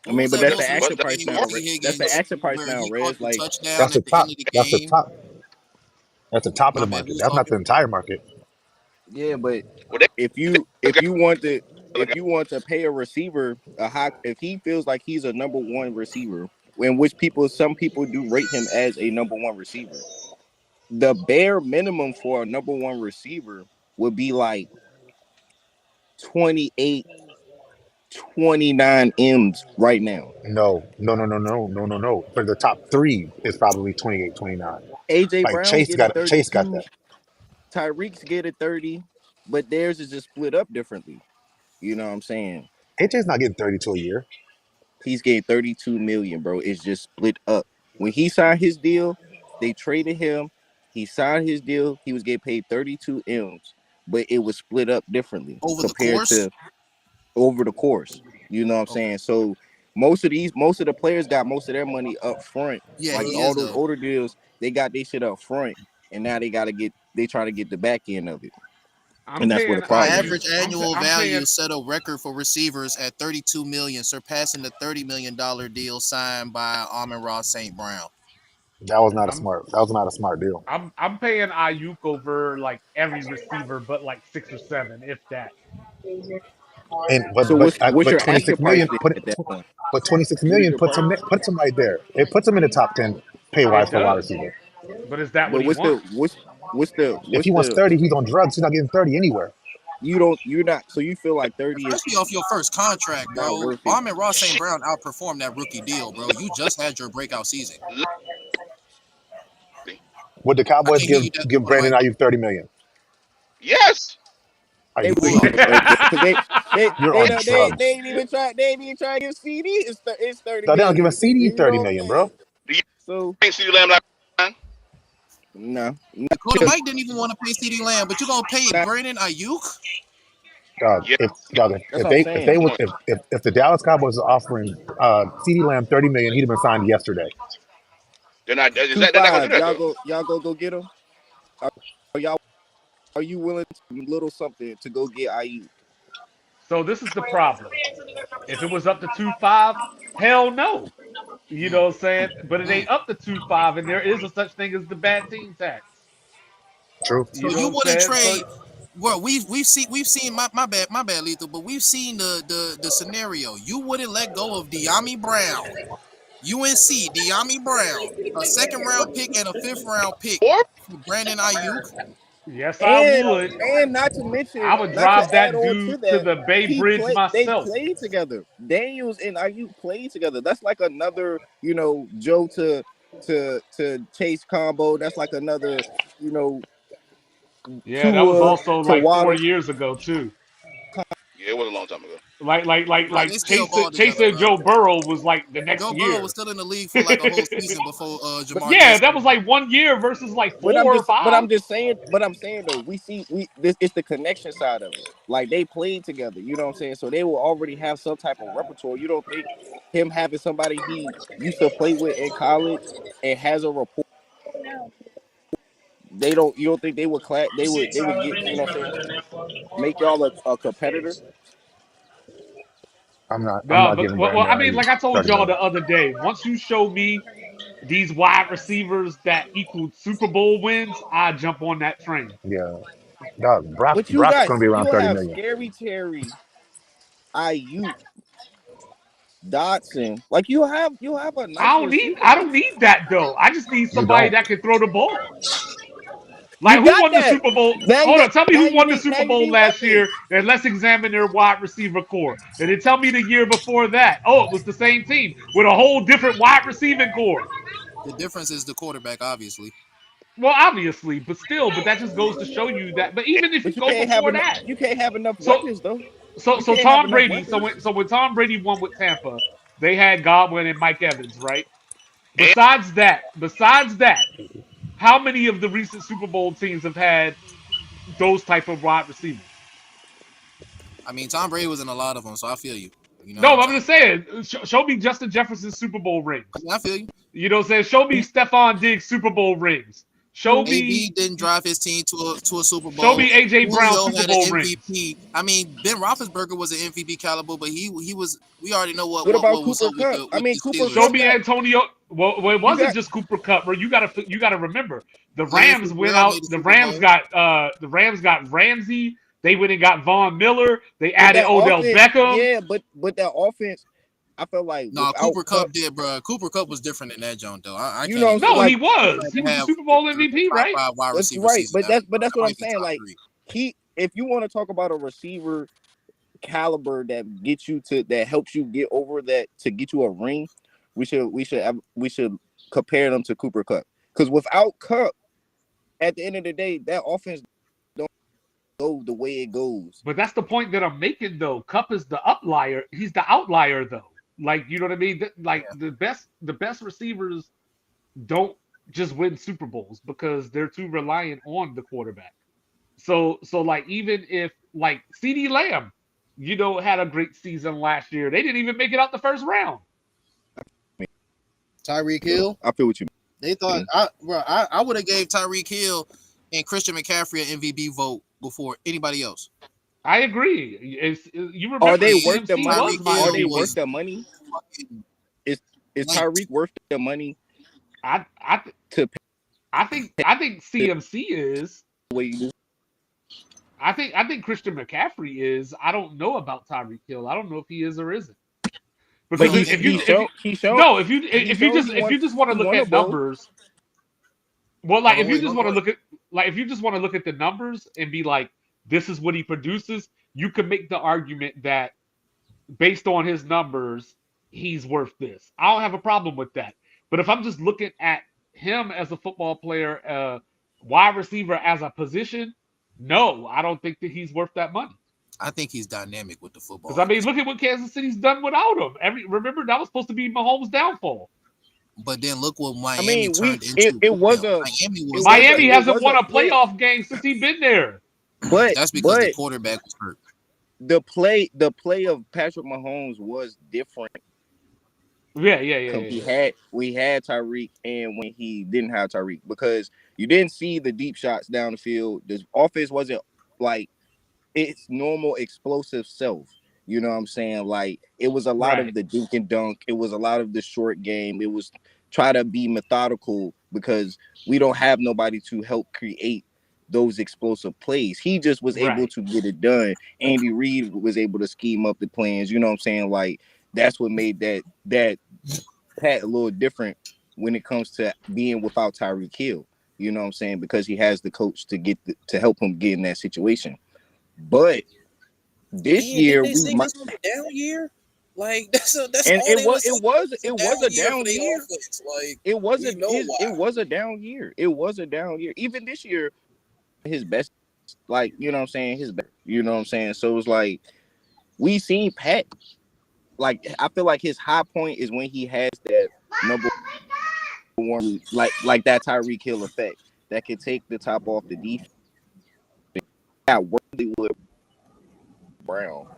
[SPEAKER 5] I
[SPEAKER 1] What
[SPEAKER 5] mean,
[SPEAKER 1] was
[SPEAKER 5] but
[SPEAKER 1] that
[SPEAKER 5] that's
[SPEAKER 4] Yeah,
[SPEAKER 5] the
[SPEAKER 1] most
[SPEAKER 4] but
[SPEAKER 5] asking
[SPEAKER 1] recent
[SPEAKER 4] that's
[SPEAKER 5] price
[SPEAKER 1] game
[SPEAKER 4] the
[SPEAKER 1] with
[SPEAKER 5] now.
[SPEAKER 4] market.
[SPEAKER 1] T
[SPEAKER 5] That's the
[SPEAKER 1] Higgins
[SPEAKER 5] asking price
[SPEAKER 1] where
[SPEAKER 5] now,
[SPEAKER 1] he caught
[SPEAKER 5] Rez.
[SPEAKER 1] the
[SPEAKER 5] Like,
[SPEAKER 1] touchdown
[SPEAKER 2] That's the
[SPEAKER 1] at the end
[SPEAKER 2] top.
[SPEAKER 1] of the
[SPEAKER 2] That's the
[SPEAKER 1] game?
[SPEAKER 2] top. That's the top of the
[SPEAKER 1] My bad. Who
[SPEAKER 2] market.
[SPEAKER 1] was
[SPEAKER 2] That's not
[SPEAKER 1] talking?
[SPEAKER 2] the entire market.
[SPEAKER 5] yeah, but
[SPEAKER 4] Well, they,
[SPEAKER 5] if
[SPEAKER 4] they
[SPEAKER 5] you
[SPEAKER 4] just
[SPEAKER 5] if
[SPEAKER 4] got
[SPEAKER 5] you want to
[SPEAKER 4] the
[SPEAKER 5] if you want to pay a receiver a high, if he feels like he's a number one receiver, in which some people do rate him as a number one receiver, the bare minimum for a number one receiver would be like 28, 29 M's right now.
[SPEAKER 2] No, no, no, no, no, no, no, no. For the top three is probably 28, 29.
[SPEAKER 5] AJ
[SPEAKER 2] Like
[SPEAKER 5] Brown get a
[SPEAKER 2] Chase got
[SPEAKER 5] 32,
[SPEAKER 2] that.
[SPEAKER 5] Tyreek's get a 30, but theirs is just split up differently. You know what I'm saying?
[SPEAKER 2] AJ's not getting 32 a year.
[SPEAKER 5] He's getting 32 million, bro. It's just split up. When he signed his deal, they traded him. He signed his deal. He was getting paid 32 M's, but it was split up differently
[SPEAKER 1] Over the
[SPEAKER 5] compared
[SPEAKER 1] course?
[SPEAKER 5] to over the course. You know what I'm
[SPEAKER 1] Okay.
[SPEAKER 5] saying? So most of the players got most of their money up front.
[SPEAKER 1] Yeah,
[SPEAKER 5] Like
[SPEAKER 1] he
[SPEAKER 5] all
[SPEAKER 1] is
[SPEAKER 5] those
[SPEAKER 1] though.
[SPEAKER 5] older deals, they got their shit up front, and now they try to get the back end of it,
[SPEAKER 3] I'm
[SPEAKER 5] and that's where
[SPEAKER 3] paying
[SPEAKER 5] the
[SPEAKER 1] The
[SPEAKER 5] problem
[SPEAKER 3] IU.
[SPEAKER 1] average
[SPEAKER 5] is.
[SPEAKER 1] annual
[SPEAKER 3] I'm
[SPEAKER 1] value
[SPEAKER 3] paying.
[SPEAKER 1] set a record for receivers at 32 million, surpassing the $30 million deal signed by Amon Ross St. Brown.
[SPEAKER 2] That was not a
[SPEAKER 3] I'm
[SPEAKER 2] smart. That was not a smart deal.
[SPEAKER 3] I'm paying Ayuk over like every receiver, but like six or seven, if that.
[SPEAKER 2] And
[SPEAKER 5] So what's
[SPEAKER 2] but
[SPEAKER 5] your asking
[SPEAKER 2] 26
[SPEAKER 5] price
[SPEAKER 2] million
[SPEAKER 5] then
[SPEAKER 2] put
[SPEAKER 5] at that point?
[SPEAKER 2] but 26
[SPEAKER 5] What is
[SPEAKER 2] million
[SPEAKER 5] your price?
[SPEAKER 2] puts him right there. It puts him in the top 10 pay wise
[SPEAKER 3] It
[SPEAKER 2] for wide
[SPEAKER 3] does,
[SPEAKER 2] receiver.
[SPEAKER 3] but is that
[SPEAKER 5] But
[SPEAKER 3] what he wants?
[SPEAKER 2] If
[SPEAKER 5] what's
[SPEAKER 2] he wants
[SPEAKER 5] the
[SPEAKER 2] 30, he's on drugs. He's not getting 30 anywhere.
[SPEAKER 5] you're not, so you feel like 30 is
[SPEAKER 1] Especially off your first contract,
[SPEAKER 5] not
[SPEAKER 1] bro.
[SPEAKER 5] worth it.
[SPEAKER 1] Amon Ross St.
[SPEAKER 4] shit.
[SPEAKER 1] Brown outperformed that rookie deal, bro. You just had your breakout season.
[SPEAKER 2] Would the
[SPEAKER 1] I
[SPEAKER 2] Cowboys
[SPEAKER 1] can't hear you,
[SPEAKER 2] give
[SPEAKER 1] Brandon
[SPEAKER 2] Brandon
[SPEAKER 1] White.
[SPEAKER 2] Ayuk 30 million?
[SPEAKER 4] Yes.
[SPEAKER 2] Are
[SPEAKER 5] They
[SPEAKER 2] you
[SPEAKER 5] wouldn't
[SPEAKER 2] fucking
[SPEAKER 5] give him 30
[SPEAKER 2] crazy?
[SPEAKER 5] because
[SPEAKER 2] You're on
[SPEAKER 5] they
[SPEAKER 2] drugs.
[SPEAKER 5] ain't even try to give CD. It's 30
[SPEAKER 2] No, they don't give a
[SPEAKER 5] million.
[SPEAKER 2] CD
[SPEAKER 5] You know
[SPEAKER 2] 30
[SPEAKER 5] what I'm
[SPEAKER 2] million, bro.
[SPEAKER 5] saying? So
[SPEAKER 4] You ain't see Lamb last time.
[SPEAKER 5] no,
[SPEAKER 1] Dakota
[SPEAKER 5] because
[SPEAKER 1] Mike didn't even want to pay CD Lamb, but you gonna pay
[SPEAKER 5] not,
[SPEAKER 1] Brandon Ayuk?
[SPEAKER 2] Dog,
[SPEAKER 4] Yeah.
[SPEAKER 5] that's what I'm saying.
[SPEAKER 2] if the Dallas Cowboys are offering CD Lamb 30 million, he'd have been signed yesterday.
[SPEAKER 4] They're not. Is
[SPEAKER 5] Two
[SPEAKER 4] that they're not gonna
[SPEAKER 5] five,
[SPEAKER 4] do that though?
[SPEAKER 5] y'all go get him. Are y'all are you willing to do little something to go get IU?
[SPEAKER 3] So this is the problem. If it was up to 2.5, hell no. You know
[SPEAKER 1] Mm,
[SPEAKER 3] what I'm saying? But it
[SPEAKER 1] mm.
[SPEAKER 3] ain't up to 2.5, and there is a such thing as the bad team tax.
[SPEAKER 2] True.
[SPEAKER 3] You
[SPEAKER 1] So
[SPEAKER 3] know
[SPEAKER 1] you
[SPEAKER 3] what I'm
[SPEAKER 1] wouldn't
[SPEAKER 3] saying? So
[SPEAKER 1] trade. Well, we've seen my bad Lethal, but we've seen the scenario. You wouldn't let go of De'Ami Brown, UNC De'Ami Brown, a second round pick and a fifth round pick
[SPEAKER 4] Or
[SPEAKER 1] for Brandon Ayuk.
[SPEAKER 3] yes, I
[SPEAKER 5] And
[SPEAKER 3] would.
[SPEAKER 5] not to
[SPEAKER 3] I
[SPEAKER 5] mention,
[SPEAKER 3] would
[SPEAKER 5] not
[SPEAKER 3] drive
[SPEAKER 5] to add
[SPEAKER 3] that
[SPEAKER 5] on to
[SPEAKER 3] dude to
[SPEAKER 5] that,
[SPEAKER 3] the Bay Bridge
[SPEAKER 5] they
[SPEAKER 3] myself.
[SPEAKER 5] played together. Daniels and IU played together. That's like another, Joe to Chase combo. That's like another, you know,
[SPEAKER 3] Yeah, that was
[SPEAKER 5] Tua
[SPEAKER 3] also
[SPEAKER 5] to
[SPEAKER 3] like
[SPEAKER 5] Waddle.
[SPEAKER 3] 4 years ago too.
[SPEAKER 4] yeah, it was a long time ago.
[SPEAKER 1] Nah, they still ball
[SPEAKER 3] Chase
[SPEAKER 1] together,
[SPEAKER 3] and
[SPEAKER 1] bro.
[SPEAKER 3] Joe Burrow was like the next
[SPEAKER 1] Joe Burrow was
[SPEAKER 3] year.
[SPEAKER 1] still in the league for like a whole season before
[SPEAKER 3] But
[SPEAKER 1] Jamar
[SPEAKER 3] yeah,
[SPEAKER 1] Chase
[SPEAKER 3] that
[SPEAKER 1] came
[SPEAKER 3] was
[SPEAKER 1] in.
[SPEAKER 3] like 1 year versus like
[SPEAKER 5] But
[SPEAKER 3] 4 or 5.
[SPEAKER 5] I'm saying though, we this it's the connection side of it. Like they played together, you know what I'm saying? So they will already have some type of repertoire. You don't think him having somebody he used to play with in college and has a rapport, you don't think they would get, you know what I'm saying, make y'all a competitor?
[SPEAKER 2] I'm
[SPEAKER 3] No,
[SPEAKER 2] not
[SPEAKER 3] but
[SPEAKER 2] giving Brandon
[SPEAKER 3] I mean,
[SPEAKER 2] Ayuk
[SPEAKER 3] like I told
[SPEAKER 2] 30
[SPEAKER 3] y'all
[SPEAKER 2] million.
[SPEAKER 3] the other day, once you show me these wide receivers that equal Super Bowl wins, I jump on that train.
[SPEAKER 2] Yeah. Dog,
[SPEAKER 5] But
[SPEAKER 2] Brock's gonna be around
[SPEAKER 5] you
[SPEAKER 2] 30
[SPEAKER 5] have
[SPEAKER 2] million.
[SPEAKER 5] Scary Terry, Ayuk, Dotson. Like you have a nice receiving
[SPEAKER 3] I don't
[SPEAKER 5] room.
[SPEAKER 3] need that though. I just need
[SPEAKER 2] You
[SPEAKER 3] somebody
[SPEAKER 2] don't.
[SPEAKER 3] that can throw the ball. Like,
[SPEAKER 5] You
[SPEAKER 3] who
[SPEAKER 5] got
[SPEAKER 3] won the
[SPEAKER 5] that.
[SPEAKER 3] Super Bowl?
[SPEAKER 5] Now you
[SPEAKER 3] Hold on,
[SPEAKER 5] got
[SPEAKER 3] tell me
[SPEAKER 5] now
[SPEAKER 3] who
[SPEAKER 5] you
[SPEAKER 3] won the
[SPEAKER 5] need now
[SPEAKER 3] Super
[SPEAKER 5] you
[SPEAKER 3] Bowl
[SPEAKER 5] need
[SPEAKER 3] last
[SPEAKER 5] weapons.
[SPEAKER 3] year, and let's examine their wide receiver core. And then tell me the year before that. Oh, it was the same team with a whole different wide receiving core.
[SPEAKER 1] The difference is the quarterback, obviously.
[SPEAKER 3] Well, obviously, but still, but that just goes to show you that. But even if you
[SPEAKER 5] But
[SPEAKER 3] go before that,
[SPEAKER 5] you can't have enough
[SPEAKER 3] so
[SPEAKER 5] weapons though. You
[SPEAKER 3] so
[SPEAKER 5] can't have
[SPEAKER 3] Tom
[SPEAKER 5] enough
[SPEAKER 3] Brady,
[SPEAKER 5] weapons.
[SPEAKER 3] when Tom Brady won with Tampa, they had Godwin and Mike Evans, right?
[SPEAKER 4] And
[SPEAKER 3] Besides that, how many of the recent Super Bowl teams have had those type of wide receivers?
[SPEAKER 1] I mean, Tom Brady was in a lot of them, so I feel you. You know what
[SPEAKER 3] No,
[SPEAKER 1] I'm
[SPEAKER 3] I'm
[SPEAKER 1] saying?
[SPEAKER 3] just saying. Show me Justin Jefferson's Super Bowl
[SPEAKER 1] I,
[SPEAKER 3] rings.
[SPEAKER 1] mean, I feel you.
[SPEAKER 3] You know what I'm saying? Show me Stephon Diggs Super Bowl rings. Show
[SPEAKER 1] AB
[SPEAKER 3] me
[SPEAKER 1] didn't drive his team to a Super
[SPEAKER 3] show
[SPEAKER 1] Bowl.
[SPEAKER 3] me AJ Brown
[SPEAKER 1] Julio
[SPEAKER 3] Super
[SPEAKER 1] had an
[SPEAKER 3] Bowl rings.
[SPEAKER 1] MVP. I mean, Ben Roethlisberger was an MVP caliber, but he was. We already know
[SPEAKER 5] What about
[SPEAKER 1] what was
[SPEAKER 5] Cooper
[SPEAKER 1] up with
[SPEAKER 5] Cup? I
[SPEAKER 1] the
[SPEAKER 5] mean, Cooper
[SPEAKER 3] Show
[SPEAKER 1] Steelers.
[SPEAKER 5] Cup
[SPEAKER 3] me
[SPEAKER 5] got
[SPEAKER 3] Antonio. Well, it
[SPEAKER 5] you
[SPEAKER 3] wasn't
[SPEAKER 5] got
[SPEAKER 3] just Cooper Cup, bro. You gotta remember the
[SPEAKER 1] Larry
[SPEAKER 3] Rams went
[SPEAKER 1] Fitzgerald made
[SPEAKER 3] out.
[SPEAKER 1] the Super Bowl.
[SPEAKER 3] The Rams got Ramsey. They went and got Von Miller. They
[SPEAKER 5] but
[SPEAKER 3] added
[SPEAKER 5] that
[SPEAKER 3] Odell
[SPEAKER 5] offense,
[SPEAKER 3] Beckham.
[SPEAKER 5] yeah, but that offense, I felt like
[SPEAKER 1] No,
[SPEAKER 5] without
[SPEAKER 1] Cooper
[SPEAKER 5] Cup,
[SPEAKER 1] Cup did, bro. Cooper Cup was different than that, John. Though I
[SPEAKER 5] you
[SPEAKER 1] can't
[SPEAKER 5] know,
[SPEAKER 1] even
[SPEAKER 3] No,
[SPEAKER 1] lie.
[SPEAKER 3] he
[SPEAKER 5] like
[SPEAKER 1] He
[SPEAKER 3] was.
[SPEAKER 1] might
[SPEAKER 3] He was the
[SPEAKER 1] have
[SPEAKER 3] Super Bowl
[SPEAKER 1] the
[SPEAKER 3] MVP,
[SPEAKER 1] top
[SPEAKER 3] right?
[SPEAKER 1] five wide
[SPEAKER 5] but
[SPEAKER 1] receiver
[SPEAKER 5] right,
[SPEAKER 1] season ever.
[SPEAKER 5] but that's
[SPEAKER 1] That
[SPEAKER 5] what I'm
[SPEAKER 1] might be
[SPEAKER 5] saying.
[SPEAKER 1] top
[SPEAKER 5] Like
[SPEAKER 1] three.
[SPEAKER 5] if you want to talk about a receiver caliber that gets you to that helps you get over that to get you a ring, we should compare them to Cooper Cup. Because without Cup, at the end of the day, that offense don't go the way it goes.
[SPEAKER 3] But that's the point that I'm making, though. Cup is the outlier. He's the outlier, though. Like, you know what I mean? Like
[SPEAKER 1] Yeah,
[SPEAKER 3] the best receivers don't just win Super Bowls because they're too reliant on the quarterback. So like even if like CD Lamb, had a great season last year. They didn't even make it out the first round.
[SPEAKER 1] Tyreek
[SPEAKER 5] So
[SPEAKER 1] Hill.
[SPEAKER 5] I feel what you
[SPEAKER 1] They thought
[SPEAKER 5] mean.
[SPEAKER 1] I would have gave Tyreek Hill and Christian McCaffrey an MVP vote before anybody else.
[SPEAKER 3] I agree. You
[SPEAKER 5] Are
[SPEAKER 3] remember
[SPEAKER 5] they
[SPEAKER 1] Tyreek
[SPEAKER 5] worth the
[SPEAKER 3] CMC
[SPEAKER 5] money?
[SPEAKER 3] was
[SPEAKER 1] Tyreek
[SPEAKER 3] my
[SPEAKER 5] Are
[SPEAKER 1] Hill
[SPEAKER 5] they
[SPEAKER 3] MVP.
[SPEAKER 5] worth
[SPEAKER 1] was
[SPEAKER 5] the money?
[SPEAKER 1] fucking
[SPEAKER 5] Is is
[SPEAKER 1] blanked.
[SPEAKER 5] Tyreek worth the money
[SPEAKER 3] I I
[SPEAKER 5] to pay
[SPEAKER 3] I think CMC is.
[SPEAKER 5] the way you do?
[SPEAKER 3] I think Christian McCaffrey is. I don't know about Tyreek Hill. I don't know if he is or isn't.
[SPEAKER 1] You
[SPEAKER 5] But
[SPEAKER 3] Because
[SPEAKER 1] don't
[SPEAKER 5] he
[SPEAKER 1] think
[SPEAKER 5] he
[SPEAKER 3] if you
[SPEAKER 5] showed he showed
[SPEAKER 3] no,
[SPEAKER 5] he
[SPEAKER 3] if you
[SPEAKER 5] showed
[SPEAKER 3] just if you just want to
[SPEAKER 5] he
[SPEAKER 3] look
[SPEAKER 5] won a
[SPEAKER 3] at
[SPEAKER 5] bowl.
[SPEAKER 3] numbers, well, like
[SPEAKER 1] hold on,
[SPEAKER 3] if you
[SPEAKER 1] wait,
[SPEAKER 3] just
[SPEAKER 1] no,
[SPEAKER 3] want
[SPEAKER 1] go
[SPEAKER 3] to
[SPEAKER 1] ahead.
[SPEAKER 3] look at like if you just want to look at the numbers and be like, this is what he produces, you could make the argument that based on his numbers, he's worth this. I don't have a problem with that. But if I'm just looking at him as a football player, wide receiver as a position, no, I don't think that he's worth that money.
[SPEAKER 1] I think he's dynamic with the
[SPEAKER 3] Because
[SPEAKER 1] football
[SPEAKER 3] I
[SPEAKER 1] at
[SPEAKER 3] mean,
[SPEAKER 1] this
[SPEAKER 3] look at what Kansas City's done without him. Remember that was supposed to be Mahomes' downfall.
[SPEAKER 1] But then look what
[SPEAKER 5] I
[SPEAKER 1] Miami
[SPEAKER 5] mean,
[SPEAKER 1] turned into
[SPEAKER 5] it
[SPEAKER 1] with
[SPEAKER 5] was
[SPEAKER 1] him.
[SPEAKER 5] a
[SPEAKER 1] Miami
[SPEAKER 5] it
[SPEAKER 1] was
[SPEAKER 5] was a
[SPEAKER 3] Miami
[SPEAKER 5] it
[SPEAKER 3] hasn't
[SPEAKER 5] was
[SPEAKER 3] won
[SPEAKER 5] a
[SPEAKER 3] a
[SPEAKER 5] yeah,
[SPEAKER 3] playoff game since he's been there.
[SPEAKER 5] but
[SPEAKER 1] that's because the
[SPEAKER 5] but
[SPEAKER 1] quarterback was hurt.
[SPEAKER 5] the play of Patrick Mahomes was different.
[SPEAKER 3] Yeah, yeah, yeah, yeah, yeah.
[SPEAKER 5] We had Tyreek and when he didn't have Tyreek because you didn't see the deep shots down the field. The offense wasn't like its normal explosive self. You know what I'm saying? Like it was a lot of
[SPEAKER 3] Right,
[SPEAKER 5] the dink and dunk. It was a lot of the short game. It was try to be methodical because we don't have nobody to help create those explosive plays. He just was able
[SPEAKER 3] right.
[SPEAKER 5] to get it done. Andy Reid was able to scheme up the plans. You know what I'm saying? Like that's what made that Pat a little different when it comes to being without Tyreek Hill. You know what I'm saying? Because he has the coach to to help him get in that situation. But this
[SPEAKER 1] And didn't
[SPEAKER 5] year
[SPEAKER 1] they
[SPEAKER 5] we
[SPEAKER 1] say
[SPEAKER 5] might,
[SPEAKER 1] this was a down year? Like that's
[SPEAKER 5] and
[SPEAKER 1] all they was saying. It's a
[SPEAKER 5] it was
[SPEAKER 1] down
[SPEAKER 5] a
[SPEAKER 1] year for
[SPEAKER 5] down
[SPEAKER 1] their
[SPEAKER 5] year.
[SPEAKER 1] offense. Like
[SPEAKER 5] It was
[SPEAKER 1] we know why.
[SPEAKER 5] it was a down year. It was a down year. Even this year, his best, like you know what I'm saying, his best. You know what I'm saying. So it's like we seen Pat. Like I feel like his high point is when he has that number one, like that Tyreek Hill effect that can take the top off the defense. Got Worthy with Brown on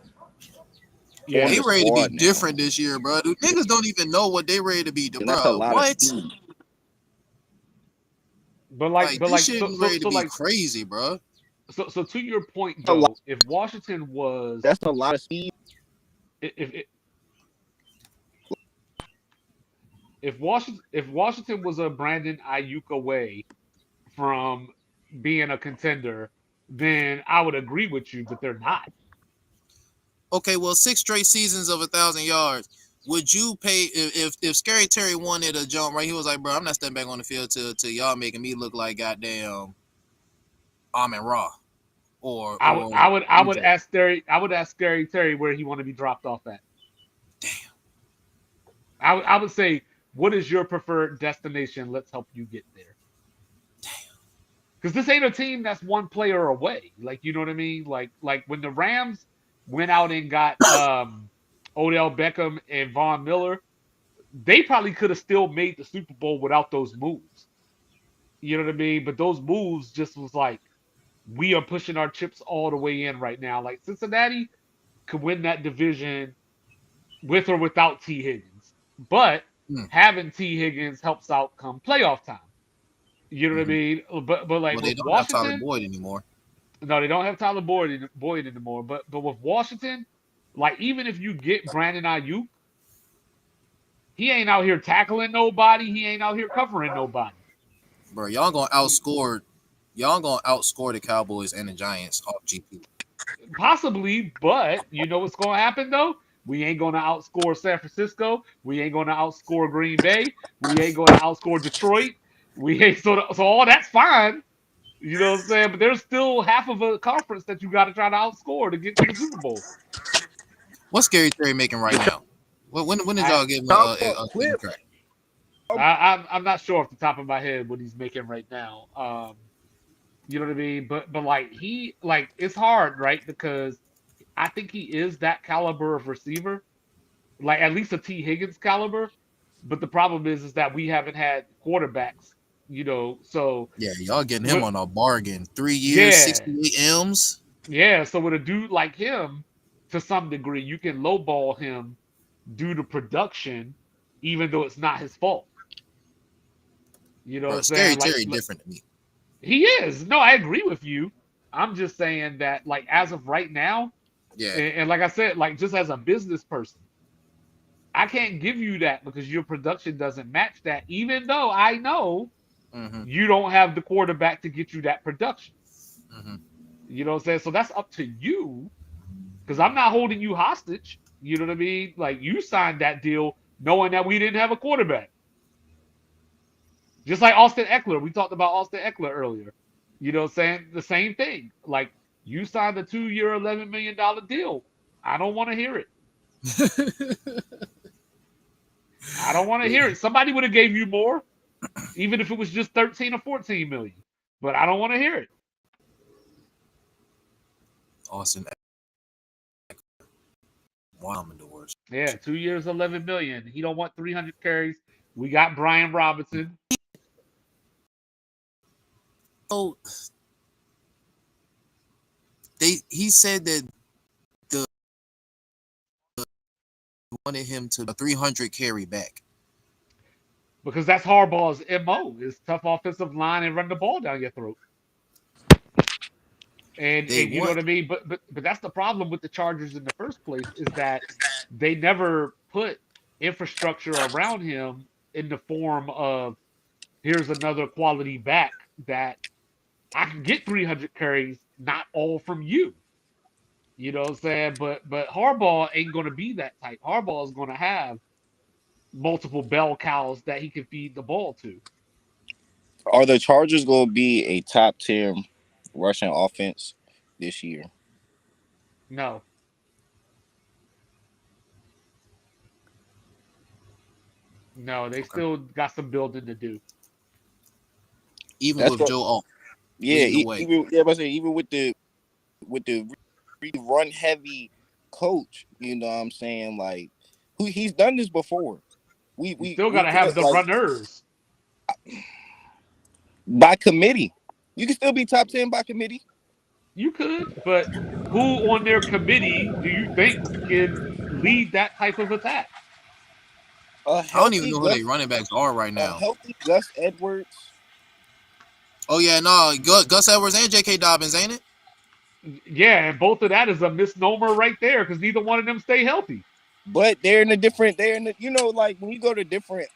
[SPEAKER 3] Yeah,
[SPEAKER 1] They
[SPEAKER 5] the
[SPEAKER 1] ready to be
[SPEAKER 5] squad now,
[SPEAKER 1] different this year, bro. Dude, niggas don't even know what they ready to be,
[SPEAKER 5] and that's a
[SPEAKER 1] bro.
[SPEAKER 5] lot of
[SPEAKER 1] What?
[SPEAKER 5] speed.
[SPEAKER 3] but like,
[SPEAKER 1] Like
[SPEAKER 3] but
[SPEAKER 1] this
[SPEAKER 3] like,
[SPEAKER 1] shit
[SPEAKER 3] so so
[SPEAKER 1] ready to
[SPEAKER 3] so
[SPEAKER 1] be
[SPEAKER 3] like,
[SPEAKER 1] crazy, bro.
[SPEAKER 3] so to your point
[SPEAKER 5] A lot,
[SPEAKER 3] though, if Washington was,
[SPEAKER 5] that's a lot of speed.
[SPEAKER 3] if if Washington was a Brandon Ayuk away from being a contender, then I would agree with you, but they're not.
[SPEAKER 1] Okay, well, 6 straight seasons of 1,000 yards. Would you pay if Scary Terry wanted a jump right? He was like, bro, I'm not stepping back on the field till y'all making me look like goddamn Amon Ra or
[SPEAKER 3] I would
[SPEAKER 1] or
[SPEAKER 3] I would I would
[SPEAKER 1] EJ.
[SPEAKER 3] ask Scary Terry where he want to be dropped off at.
[SPEAKER 1] Damn.
[SPEAKER 3] I would say, what is your preferred destination? Let's help you get there. Because this ain't a team that's one player away. Like, you know what I mean? Like when the Rams went out and got Odell Beckham and Von Miller, they probably could have still made the Super Bowl without those moves. You know what I mean? But those moves just was like, we are pushing our chips all the way in right now. Like Cincinnati could win that division with or without T. Higgins. But
[SPEAKER 1] Mm,
[SPEAKER 3] having T. Higgins helps out come playoff time. You know what I
[SPEAKER 1] hmm.
[SPEAKER 3] mean? But like
[SPEAKER 1] Well, they
[SPEAKER 3] with
[SPEAKER 1] don't have Tyler
[SPEAKER 3] Washington,
[SPEAKER 1] Boyd anymore,
[SPEAKER 3] no, they don't have Tyler Boyd anymore. But with Washington, like even if you get Brandon Ayuk, he ain't out here tackling nobody. He ain't out here covering nobody.
[SPEAKER 1] bro. Y'all gonna outscore the Cowboys and the Giants off GP.
[SPEAKER 3] Possibly, but you know what's going to happen though? We ain't going to outscore San Francisco. We ain't going to outscore Green Bay. We ain't going to outscore Detroit. We ain't so all that's fine. You know what I'm saying? But there's still half of a conference that you got to try to outscore to get to the Super Bowl.
[SPEAKER 1] What's Scary Terry making right now? When did
[SPEAKER 3] I,
[SPEAKER 1] y'all give him
[SPEAKER 5] Talk about
[SPEAKER 1] a
[SPEAKER 5] Cliff.
[SPEAKER 1] contract?
[SPEAKER 3] I'm not sure off the top of my head what he's making right now. You know what I mean? But like like it's hard, right? Because I think he is that caliber of receiver, like at least a T Higgins caliber. But the problem is that we haven't had quarterbacks, So
[SPEAKER 1] Yeah, y'all getting him
[SPEAKER 3] with
[SPEAKER 1] on a bargain. 3 years,
[SPEAKER 3] yeah,
[SPEAKER 1] 68 M's.
[SPEAKER 3] yeah. So with a dude like him, to some degree, you can lowball him due to production, even though it's not his fault. You know what
[SPEAKER 1] Bro,
[SPEAKER 3] I'm
[SPEAKER 1] Scary
[SPEAKER 3] saying?
[SPEAKER 1] Terry different than me.
[SPEAKER 3] He is. No, I agree with you. I'm just saying that, like, as of right now,
[SPEAKER 1] Yeah.
[SPEAKER 3] and like I said, like, just as a business person, I can't give you that because your production doesn't match that, even though I know
[SPEAKER 1] Mm-hmm.
[SPEAKER 3] you don't have the quarterback to get you that production.
[SPEAKER 1] Mm-hmm.
[SPEAKER 3] You know what I'm saying? So that's up to you because I'm not holding you hostage. You know what I mean? Like, you signed that deal knowing that we didn't have a quarterback. Just like Austin Eckler. We talked about Austin Eckler earlier. You know what I'm saying? The same thing. Like, you signed a 2 year, $11 million deal. I don't want to hear it. I don't want to hear it. Somebody would have gave you more, even if it was just 13 or 14 million. But I don't want to hear it.
[SPEAKER 1] Austin, wow, I'm in the worst.
[SPEAKER 3] Yeah, 2 years, 11 million. He don't want 300 carries. We got Brian Robinson.
[SPEAKER 1] So he said that the wanted him to a 300 carry back.
[SPEAKER 3] Because that's Harbaugh's MO is tough offensive line and run the ball down your throat.
[SPEAKER 1] They
[SPEAKER 3] And you know
[SPEAKER 1] want
[SPEAKER 3] what I mean? But that's the problem with the Chargers in the first place is that they never put infrastructure around him in the form of here's another quality back that I can get 300 carries, not all from you. You know what I'm saying? But Harbaugh ain't going to be that type. Harbaugh is going to have multiple bell cows that he can feed the ball to.
[SPEAKER 5] Are the Chargers going to be a top 10 rushing offense this year?
[SPEAKER 3] No, no, they
[SPEAKER 1] okay.
[SPEAKER 3] still got some building to do.
[SPEAKER 1] Even
[SPEAKER 5] That's
[SPEAKER 1] with
[SPEAKER 5] what.
[SPEAKER 1] Joe Alt
[SPEAKER 5] Yeah,
[SPEAKER 1] leading the way.
[SPEAKER 5] even yeah, but I say even with the run heavy coach, you know what I'm saying? Like who he's done this before.
[SPEAKER 3] You still got
[SPEAKER 5] We
[SPEAKER 3] to
[SPEAKER 5] good
[SPEAKER 3] have the
[SPEAKER 5] like
[SPEAKER 3] runners.
[SPEAKER 5] by committee. You can still be top 10 by committee.
[SPEAKER 3] You could, but who on their committee do you think can lead that type of attack?
[SPEAKER 5] A
[SPEAKER 1] I don't even
[SPEAKER 5] healthy
[SPEAKER 1] know who
[SPEAKER 5] Gus
[SPEAKER 1] they running backs are right
[SPEAKER 5] a
[SPEAKER 1] now.
[SPEAKER 5] healthy Gus Edwards.
[SPEAKER 1] Oh yeah, no, Gus Edwards and J.K. Dobbins, ain't it?
[SPEAKER 3] Yeah, and both of that is a misnomer right there because neither one of them stay healthy.
[SPEAKER 5] But they're in the, like when you go to different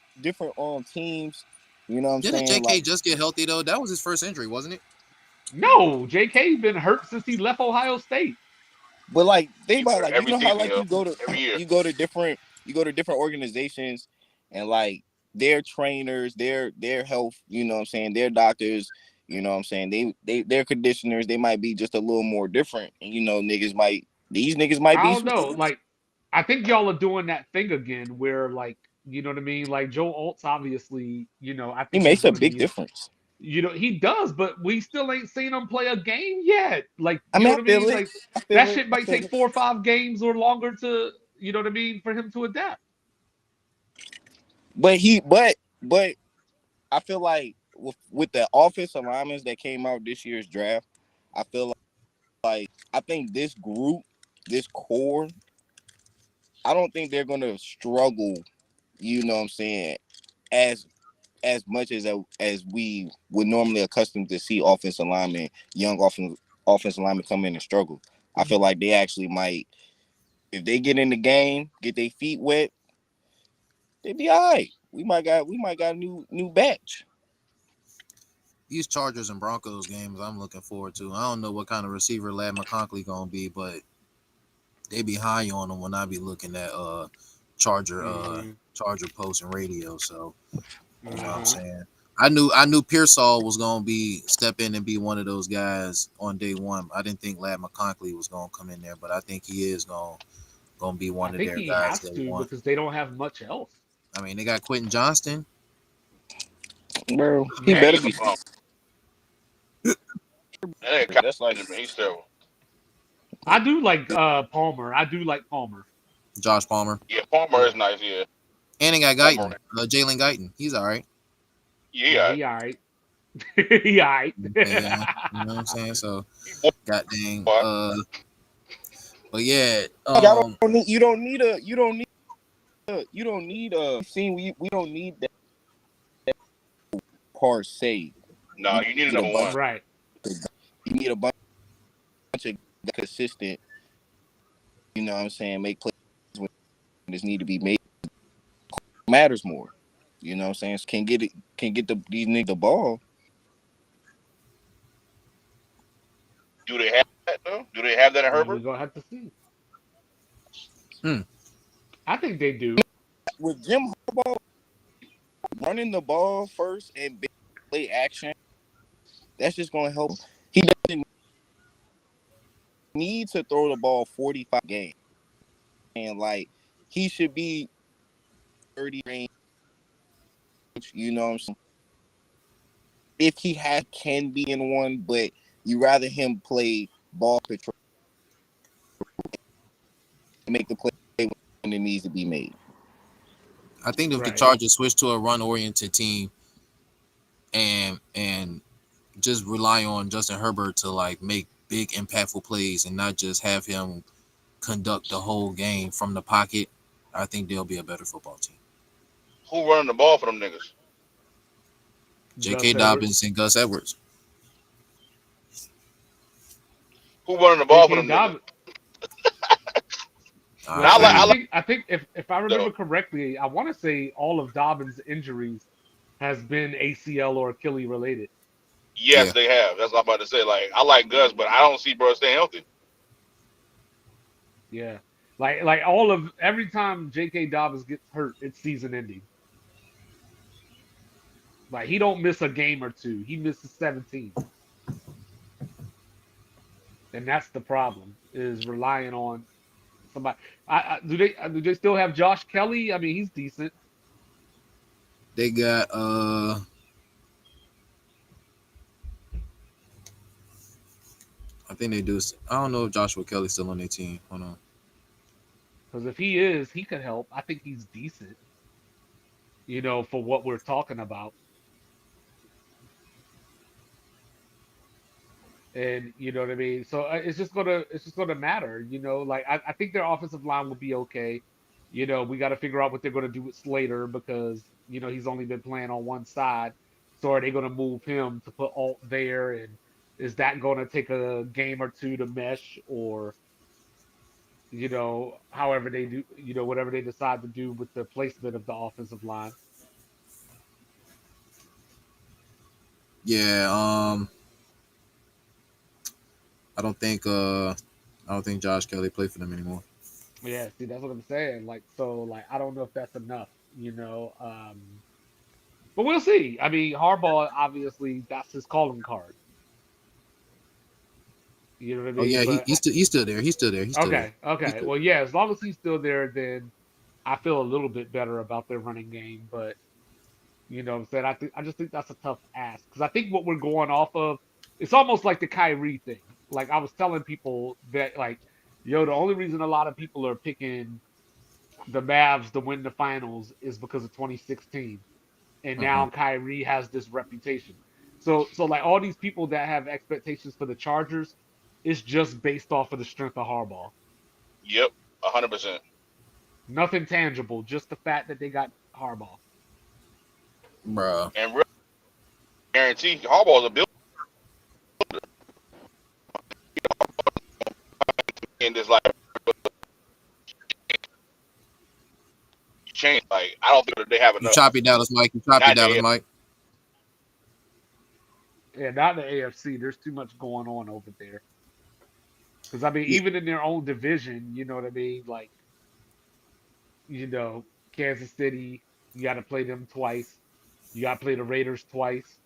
[SPEAKER 5] teams, you know what I'm
[SPEAKER 1] Didn't
[SPEAKER 5] saying? Like
[SPEAKER 1] J.K. just get healthy though? That was his first injury, wasn't it?
[SPEAKER 3] No, JK's been hurt since he left Ohio State.
[SPEAKER 5] but like think
[SPEAKER 4] He
[SPEAKER 5] about it, like
[SPEAKER 4] every
[SPEAKER 5] how
[SPEAKER 4] season,
[SPEAKER 5] like
[SPEAKER 4] yo, every year.
[SPEAKER 5] you go to different organizations and like their trainers, their health, you know what I'm saying, their doctors, You know what I'm saying? Their conditioners, they might be just a little more different. And these niggas might
[SPEAKER 3] I
[SPEAKER 5] be
[SPEAKER 3] don't
[SPEAKER 5] some
[SPEAKER 3] know.
[SPEAKER 5] studs.
[SPEAKER 3] Like, I think y'all are doing that thing again where, like, you know what I mean? Like, Joe Alt's obviously, I
[SPEAKER 5] He
[SPEAKER 3] think he's
[SPEAKER 5] makes a
[SPEAKER 3] going to
[SPEAKER 5] big
[SPEAKER 3] be,
[SPEAKER 5] difference.
[SPEAKER 3] he does, but we still ain't seen him play a game yet. Like,
[SPEAKER 5] I
[SPEAKER 3] you know
[SPEAKER 5] mean,
[SPEAKER 3] what I mean? Like,
[SPEAKER 5] I
[SPEAKER 3] that
[SPEAKER 5] feel it,
[SPEAKER 3] shit
[SPEAKER 5] I
[SPEAKER 3] might
[SPEAKER 5] feel
[SPEAKER 3] take
[SPEAKER 5] it.
[SPEAKER 3] 4 or 5 games or longer to, you know what I mean, for him to adapt.
[SPEAKER 5] But I feel like with the offense alignments that came out this year's draft, I feel like I think this group, this core, I don't think they're gonna struggle. You know what I'm saying? As as much as we would normally accustomed to see young offense linemen come in and struggle. I feel like they actually might, if they get in the game, get their feet wet, they be all right. We might got a new batch.
[SPEAKER 1] These Chargers and Broncos games, I'm looking forward to. I don't know what kind of receiver Lad McConkey gonna be, but they be high on him when I be looking at Charger
[SPEAKER 3] Mm-hmm.
[SPEAKER 1] Charger post and radio. So you know what I'm
[SPEAKER 3] Mm-hmm.
[SPEAKER 1] saying. I knew Pearsall was gonna be step in and be one of those guys on day one. I didn't think Lad McConkey was gonna come in there, but I think he is gonna be
[SPEAKER 3] I
[SPEAKER 1] one of
[SPEAKER 3] think
[SPEAKER 1] their
[SPEAKER 3] he
[SPEAKER 1] guys
[SPEAKER 3] has
[SPEAKER 1] they
[SPEAKER 3] to
[SPEAKER 1] want.
[SPEAKER 3] because they don't have much else.
[SPEAKER 1] I mean, they got Quentin Johnston,
[SPEAKER 5] Bro, he
[SPEAKER 4] Man,
[SPEAKER 3] Yeah.
[SPEAKER 5] better
[SPEAKER 4] he's a
[SPEAKER 5] be.
[SPEAKER 4] bum. That ain't Kyle
[SPEAKER 5] That's like
[SPEAKER 4] Benjamin. He's terrible.
[SPEAKER 3] I do like Palmer. I do like Palmer.
[SPEAKER 1] Josh Palmer,
[SPEAKER 4] Yeah, Palmer is
[SPEAKER 3] Yeah.
[SPEAKER 4] nice. Yeah,
[SPEAKER 1] and they got
[SPEAKER 4] Palmer.
[SPEAKER 1] Guyton, Jalen Guyton. He's all right.
[SPEAKER 3] Yeah,
[SPEAKER 4] Yeah,
[SPEAKER 3] he all right. He all right.
[SPEAKER 1] Yeah, you know what I'm saying. So,
[SPEAKER 4] he boy.
[SPEAKER 1] god dang.
[SPEAKER 4] boy.
[SPEAKER 1] But yeah,
[SPEAKER 5] Y'all don't need. You don't need a. You don't need a. You don't need a. Seen we don't need that per se.
[SPEAKER 4] No,
[SPEAKER 5] We
[SPEAKER 4] you need a
[SPEAKER 5] need a
[SPEAKER 4] number
[SPEAKER 5] bunch.
[SPEAKER 4] one.
[SPEAKER 3] Right.
[SPEAKER 5] You need a bunch of consistent. You know what I'm saying? Make plays when this need to be made. Matters more. You know what I'm saying? Can get it. Can get these niggas the ball.
[SPEAKER 4] Do they have that though? Do they have that in
[SPEAKER 3] We're
[SPEAKER 4] Herbert?
[SPEAKER 3] gonna have to see.
[SPEAKER 1] hmm,
[SPEAKER 3] I think they do.
[SPEAKER 5] With Jim Harbaugh running the ball first and big play action, that's just gonna help. He doesn't need to throw the ball 45 games. And like he should be 30 range. You know what I'm saying? If he can be in one, but you rather him play ball control and make the play when it needs to be made.
[SPEAKER 1] I think if the
[SPEAKER 3] Right.
[SPEAKER 1] Chargers switch to a run oriented team and just rely on Justin Herbert to like make big impactful plays and not just have him conduct the whole game from the pocket, I think they'll be a better football team.
[SPEAKER 4] Who running the ball for them niggas?
[SPEAKER 3] Gus
[SPEAKER 1] J.K.
[SPEAKER 3] Edwards.
[SPEAKER 1] Dobbins and Gus Edwards.
[SPEAKER 4] Who running the ball for
[SPEAKER 3] J.K.
[SPEAKER 4] them niggas?
[SPEAKER 3] Dobbins.
[SPEAKER 1] I
[SPEAKER 3] Well,
[SPEAKER 4] Now
[SPEAKER 1] feel
[SPEAKER 3] I
[SPEAKER 1] you.
[SPEAKER 4] I like
[SPEAKER 3] think I think if I
[SPEAKER 4] though.
[SPEAKER 3] remember correctly, I want to say all of Dobbins' injuries has been ACL or Achilles related.
[SPEAKER 4] Yes,
[SPEAKER 1] Yeah,
[SPEAKER 4] they have. That's what I'm about to say. Like I like Gus, but I don't see bro staying healthy.
[SPEAKER 3] Yeah. Like all of every time J.K. Dobbins gets hurt, it's season ending. Like he don't miss a game or two. He misses 17. And that's the problem is relying on somebody. Do they still have Josh Kelly? I mean, he's decent.
[SPEAKER 1] they got I think they do. I don't know if Joshua Kelly's still on their team. Hold on.
[SPEAKER 3] Because if he is, he could help. I think he's decent, for what we're talking about. And you know what I mean. So it's just gonna matter. Like I think their offensive line will be okay. We got to figure out what they're gonna do with Slater because he's only been playing on one side. So are they gonna move him to put Alt there? And is that gonna take a game or two to mesh? Or however they do, whatever they decide to do with the placement of the offensive line.
[SPEAKER 1] Yeah, I don't think I don't think Josh Kelly played for them anymore.
[SPEAKER 3] Yeah, see, that's what I'm saying. Like, so, like, I don't know if that's enough. You know, um, But we'll see. I mean, Harbaugh obviously that's his calling card. You know what I
[SPEAKER 1] Oh
[SPEAKER 3] mean?
[SPEAKER 1] yeah,
[SPEAKER 3] But
[SPEAKER 1] he's still there. He's still there. He's still there.
[SPEAKER 3] okay,
[SPEAKER 1] He's
[SPEAKER 3] okay.
[SPEAKER 1] still
[SPEAKER 3] Well,
[SPEAKER 1] there.
[SPEAKER 3] yeah, as long as he's still there, then I feel a little bit better about their running game. But you know what I'm saying? I just think that's a tough ask because I think what we're going off of, it's almost like the Kyrie thing. Like I was telling people that like, yo, the only reason a lot of people are picking the Mavs to win the finals is because of 2016, and
[SPEAKER 1] Hmm.
[SPEAKER 3] now Kyrie has this reputation. So like all these people that have expectations for the Chargers, it's just based off of the strength of Harbaugh.
[SPEAKER 4] Yep, 100%.
[SPEAKER 3] Nothing tangible, just the fact that they got Harbaugh.
[SPEAKER 1] Bruh.
[SPEAKER 4] And really guarantee Harbaugh's a builder in this like change. Like I don't think that they have
[SPEAKER 1] You
[SPEAKER 4] enough.
[SPEAKER 1] choppy Dallas Mike. You choppy
[SPEAKER 4] Not in the
[SPEAKER 1] Dallas
[SPEAKER 4] AFC.
[SPEAKER 1] Mike.
[SPEAKER 3] Yeah, not in the AFC. There's too much going on over there. Because I mean,
[SPEAKER 1] Yeah.
[SPEAKER 3] even in their own division, you know what I mean? Like, you know, Kansas City, you got to play them twice. You got to play the Raiders twice.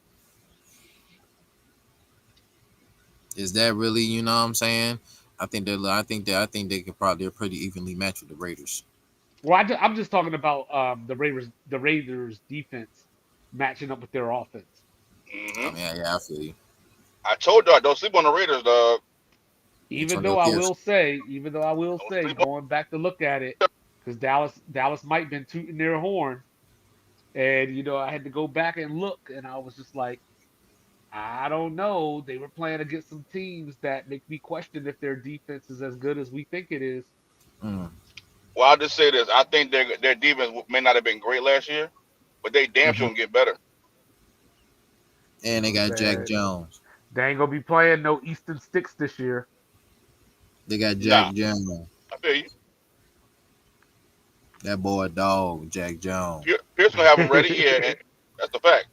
[SPEAKER 1] Is that really, you know what I'm saying? I think they could probably, they're pretty evenly matched with the Raiders.
[SPEAKER 3] Well, I'm just talking about the Raiders defense matching up with their offense.
[SPEAKER 1] I
[SPEAKER 4] Hmm.
[SPEAKER 1] mean, yeah, I feel you.
[SPEAKER 4] I told y'all don't sleep on the Raiders, dog.
[SPEAKER 3] Even
[SPEAKER 1] Antonio
[SPEAKER 3] though I
[SPEAKER 1] Pierce.
[SPEAKER 3] will say, even though I will
[SPEAKER 4] Don't
[SPEAKER 3] say,
[SPEAKER 4] sleep on.
[SPEAKER 3] going back to look at it, because Dallas might been tooting their horn, and I had to go back and look, and I was just like, I don't know. They were playing against some teams that make me question if their defense is as good as we think it is.
[SPEAKER 1] Mm.
[SPEAKER 4] Well, I'll just say this: I think their defense may not have been great last year, but they damn
[SPEAKER 1] Hmm.
[SPEAKER 4] sure can get better.
[SPEAKER 1] And they got Jack
[SPEAKER 3] Man,
[SPEAKER 1] Jones.
[SPEAKER 3] they ain't gonna be playing no Easton Sticks this year.
[SPEAKER 1] They got Jack
[SPEAKER 4] Nah,
[SPEAKER 1] Jones.
[SPEAKER 4] I feel you.
[SPEAKER 1] That boy dog, Jack Jones.
[SPEAKER 4] Pierce gonna have them ready. Yeah, that's the fact.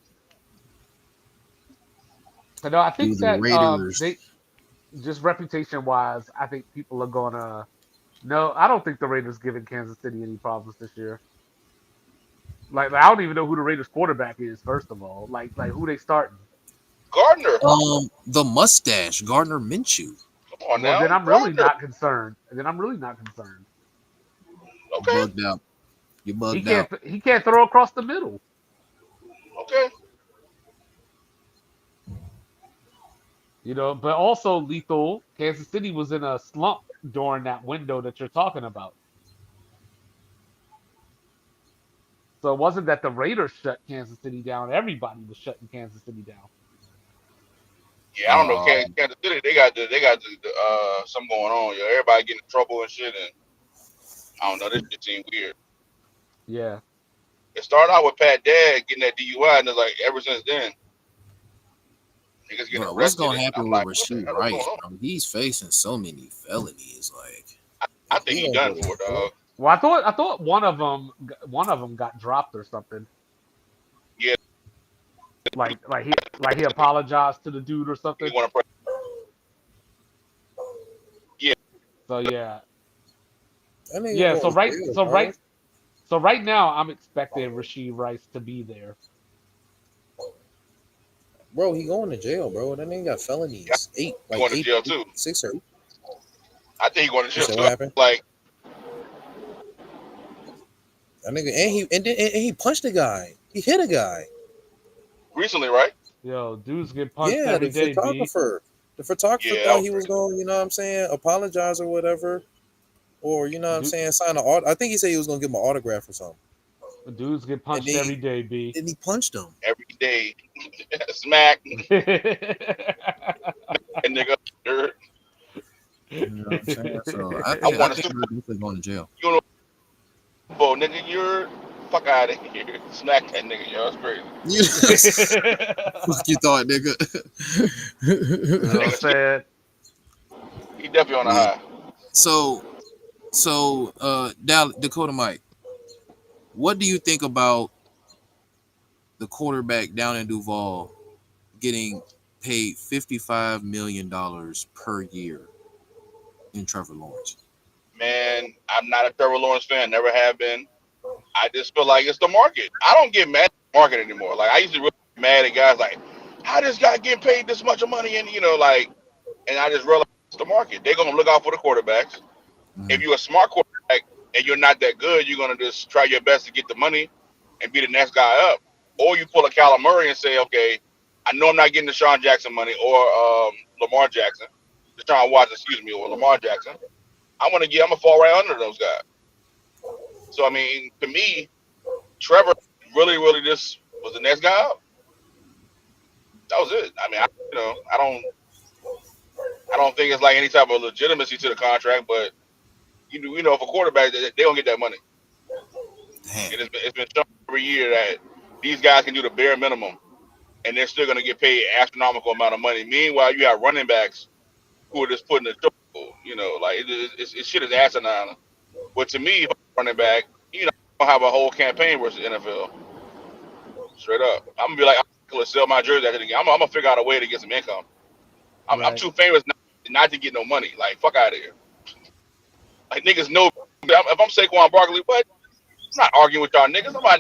[SPEAKER 3] No, I
[SPEAKER 1] Do
[SPEAKER 3] think
[SPEAKER 1] the
[SPEAKER 3] that they
[SPEAKER 1] Raiders.
[SPEAKER 3] just reputation wise, I think people are gonna. No, I don't think the Raiders giving Kansas City any problems this year. Like I don't even know who the Raiders quarterback is. First of all, like who they starting.
[SPEAKER 4] Gardner,
[SPEAKER 1] The mustache, Gardner Minshew.
[SPEAKER 4] come on
[SPEAKER 3] Well,
[SPEAKER 4] now,
[SPEAKER 3] then I'm really
[SPEAKER 4] Gardner.
[SPEAKER 3] not concerned. And then I'm really not concerned.
[SPEAKER 1] You
[SPEAKER 4] Okay,
[SPEAKER 1] bugged out. You
[SPEAKER 3] He
[SPEAKER 1] bugged
[SPEAKER 3] can't
[SPEAKER 1] out.
[SPEAKER 3] he can't throw across the middle.
[SPEAKER 4] okay.
[SPEAKER 3] But also lethal. Kansas City was in a slump during that window that you're talking about. So it wasn't that the Raiders shut Kansas City down. Everybody was shutting Kansas City down.
[SPEAKER 4] Yeah, I don't know.
[SPEAKER 1] Uh,
[SPEAKER 4] Kansas City, they got something going on. Yo, everybody getting in trouble and shit, and I don't know. This shit seems weird.
[SPEAKER 3] Yeah.
[SPEAKER 4] It started out with Pat Dad getting that DUI, and it's like ever since then, niggas getting
[SPEAKER 1] bro, what's
[SPEAKER 4] arrested,
[SPEAKER 1] gonna
[SPEAKER 4] and I'm
[SPEAKER 1] happen with
[SPEAKER 4] like, what the
[SPEAKER 1] Rasheed
[SPEAKER 4] hell is going
[SPEAKER 1] Rice,
[SPEAKER 4] on?
[SPEAKER 1] bro? He's facing so many felonies.
[SPEAKER 4] I
[SPEAKER 1] If
[SPEAKER 4] think
[SPEAKER 1] he
[SPEAKER 4] he
[SPEAKER 1] don't
[SPEAKER 4] done
[SPEAKER 1] go to
[SPEAKER 4] for,
[SPEAKER 1] jail,
[SPEAKER 4] dog.
[SPEAKER 3] Well, I thought one of them got dropped or something.
[SPEAKER 4] Yeah,
[SPEAKER 3] Like he apologized to the dude or
[SPEAKER 4] he
[SPEAKER 3] something.
[SPEAKER 4] want to. Yeah,
[SPEAKER 3] So yeah.
[SPEAKER 1] that nigga
[SPEAKER 3] Yeah,
[SPEAKER 1] going
[SPEAKER 3] so
[SPEAKER 1] to
[SPEAKER 3] right
[SPEAKER 1] jail,
[SPEAKER 3] so
[SPEAKER 1] bro.
[SPEAKER 3] right so right now I'm expecting Rasheed Rice to be there.
[SPEAKER 1] Bro, he going to jail, bro. That nigga got
[SPEAKER 4] yeah,
[SPEAKER 1] felonies. Eight,
[SPEAKER 4] he
[SPEAKER 1] like
[SPEAKER 4] going to
[SPEAKER 1] eight,
[SPEAKER 4] jail too.
[SPEAKER 1] six or eight.
[SPEAKER 4] I think he going to
[SPEAKER 1] You
[SPEAKER 4] jail
[SPEAKER 1] said
[SPEAKER 4] too.
[SPEAKER 1] what happened?
[SPEAKER 4] Like
[SPEAKER 1] That nigga, and he punched a guy. He hit a guy.
[SPEAKER 4] recently, right?
[SPEAKER 3] Yo, dudes get punched
[SPEAKER 1] Yeah,
[SPEAKER 3] every
[SPEAKER 1] the
[SPEAKER 3] day, B.
[SPEAKER 1] photographer. The photographer
[SPEAKER 4] Yeah, that
[SPEAKER 1] thought
[SPEAKER 4] was
[SPEAKER 1] he was
[SPEAKER 4] crazy.
[SPEAKER 1] going, you know what I'm saying, apologize or whatever, or you know what I'm
[SPEAKER 3] Du-
[SPEAKER 1] saying, sign an auto. I think he said he was gonna give him an autograph or something,
[SPEAKER 3] Dudes get
[SPEAKER 1] and
[SPEAKER 3] punched every day, B.
[SPEAKER 1] then he punched him.
[SPEAKER 4] Every day, smack and nigga. Dirt.
[SPEAKER 1] You know what I'm saying? So
[SPEAKER 4] I
[SPEAKER 1] I
[SPEAKER 4] want a
[SPEAKER 1] think
[SPEAKER 4] super.
[SPEAKER 1] he's definitely going to jail.
[SPEAKER 4] You know, Bowl, nigga. You're fuck out of here. Smack that nigga, yo. That's crazy.
[SPEAKER 1] You, fuck you thought, nigga.
[SPEAKER 3] You know what I'm
[SPEAKER 4] Nigga,
[SPEAKER 3] saying?
[SPEAKER 4] he definitely on a
[SPEAKER 1] Yeah.
[SPEAKER 4] high.
[SPEAKER 1] So Dakota Mike, what do you think about the quarterback down in Duval getting paid $55 million per year in Trevor Lawrence?
[SPEAKER 4] Man, I'm not a Trevor Lawrence fan. Never have been. I just feel like it's the market. I don't get mad. market anymore. Like I used to really get mad at guys like, how this guy getting paid this much of money, and like, and I just realized it's the market. They're gonna look out for the quarterbacks. If
[SPEAKER 1] Mhm.
[SPEAKER 4] you're a smart quarterback and you're not that good, you're gonna just try your best to get the money and be the next guy up. Or you pull a Kyler Murray and say, okay, I know I'm not getting the Deshaun Jackson money or Lamar Jackson, Deshaun Watson, excuse me, or Lamar Jackson. I'm gonna fall right under those guys. So I mean, to me, Trevor really, really just was the next guy up. That was it. I mean, I don't think it's like any type of legitimacy to the contract, but for quarterback, they don't get that money.
[SPEAKER 1] Damn.
[SPEAKER 4] It's been shown every year that these guys can do the bare minimum, and they're still going to get paid astronomical amount of money. Meanwhile, you have running backs who are just putting the like it shit is asinine. But to me, running back, don't have a whole campaign versus NFL. Straight up, I'm gonna be like, I'm gonna sell my jersey after the game. I'm gonna figure out a way to get some income. I'm
[SPEAKER 3] Right.
[SPEAKER 4] too famous not to get no money. Like fuck out of here. Like niggas know if I'm Saquon Barkley, what? I'm not arguing with y'all niggas. I'm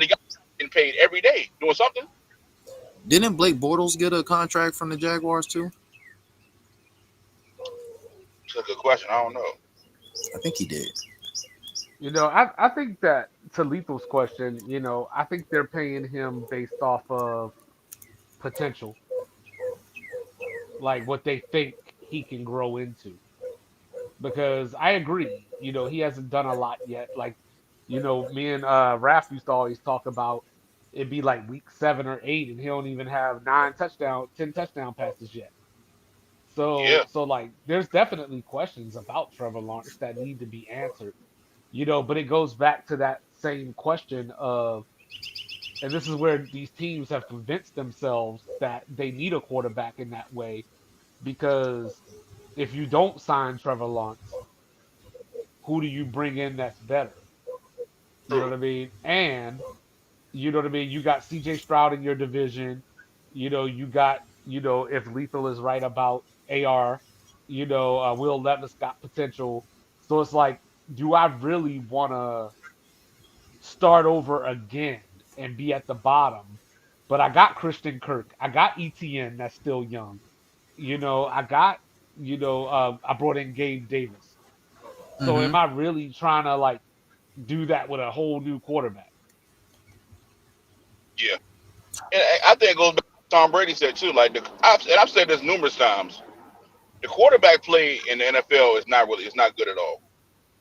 [SPEAKER 4] getting paid every day doing something.
[SPEAKER 1] Didn't Blake Bortles get a contract from the Jaguars too?
[SPEAKER 4] It's a good question. I don't know.
[SPEAKER 1] I think he did.
[SPEAKER 3] I think that to Lethal's question, I think they're paying him based off of potential, like what they think he can grow into. Because I agree, he hasn't done a lot yet. Like, me and Raph used to always talk about it'd be like week 7 or 8, and he don't even have 10 touchdown passes yet. So
[SPEAKER 4] Yeah,
[SPEAKER 3] so like there's definitely questions about Trevor Lawrence that need to be answered. But it goes back to that same question of, and this is where these teams have convinced themselves that they need a quarterback in that way, because if you don't sign Trevor Lawrence, who do you bring in that's better? You know
[SPEAKER 4] true.
[SPEAKER 3] what I mean? And you know what I mean? You got CJ Stroud in your division. You got, if Lethal is right about AR, Will Levis got potential. So it's like, do I really want to start over again and be at the bottom? But I got Christian Kirk. I got ETN that's still young. I got, I brought in Gabe Davis. So
[SPEAKER 1] Mm-hmm.
[SPEAKER 3] am I really trying to like do that with a whole new quarterback?
[SPEAKER 4] Yeah, and I think it goes back to what Tom Brady said too. Like I've said this numerous times. The quarterback play in the NFL it's not good at all.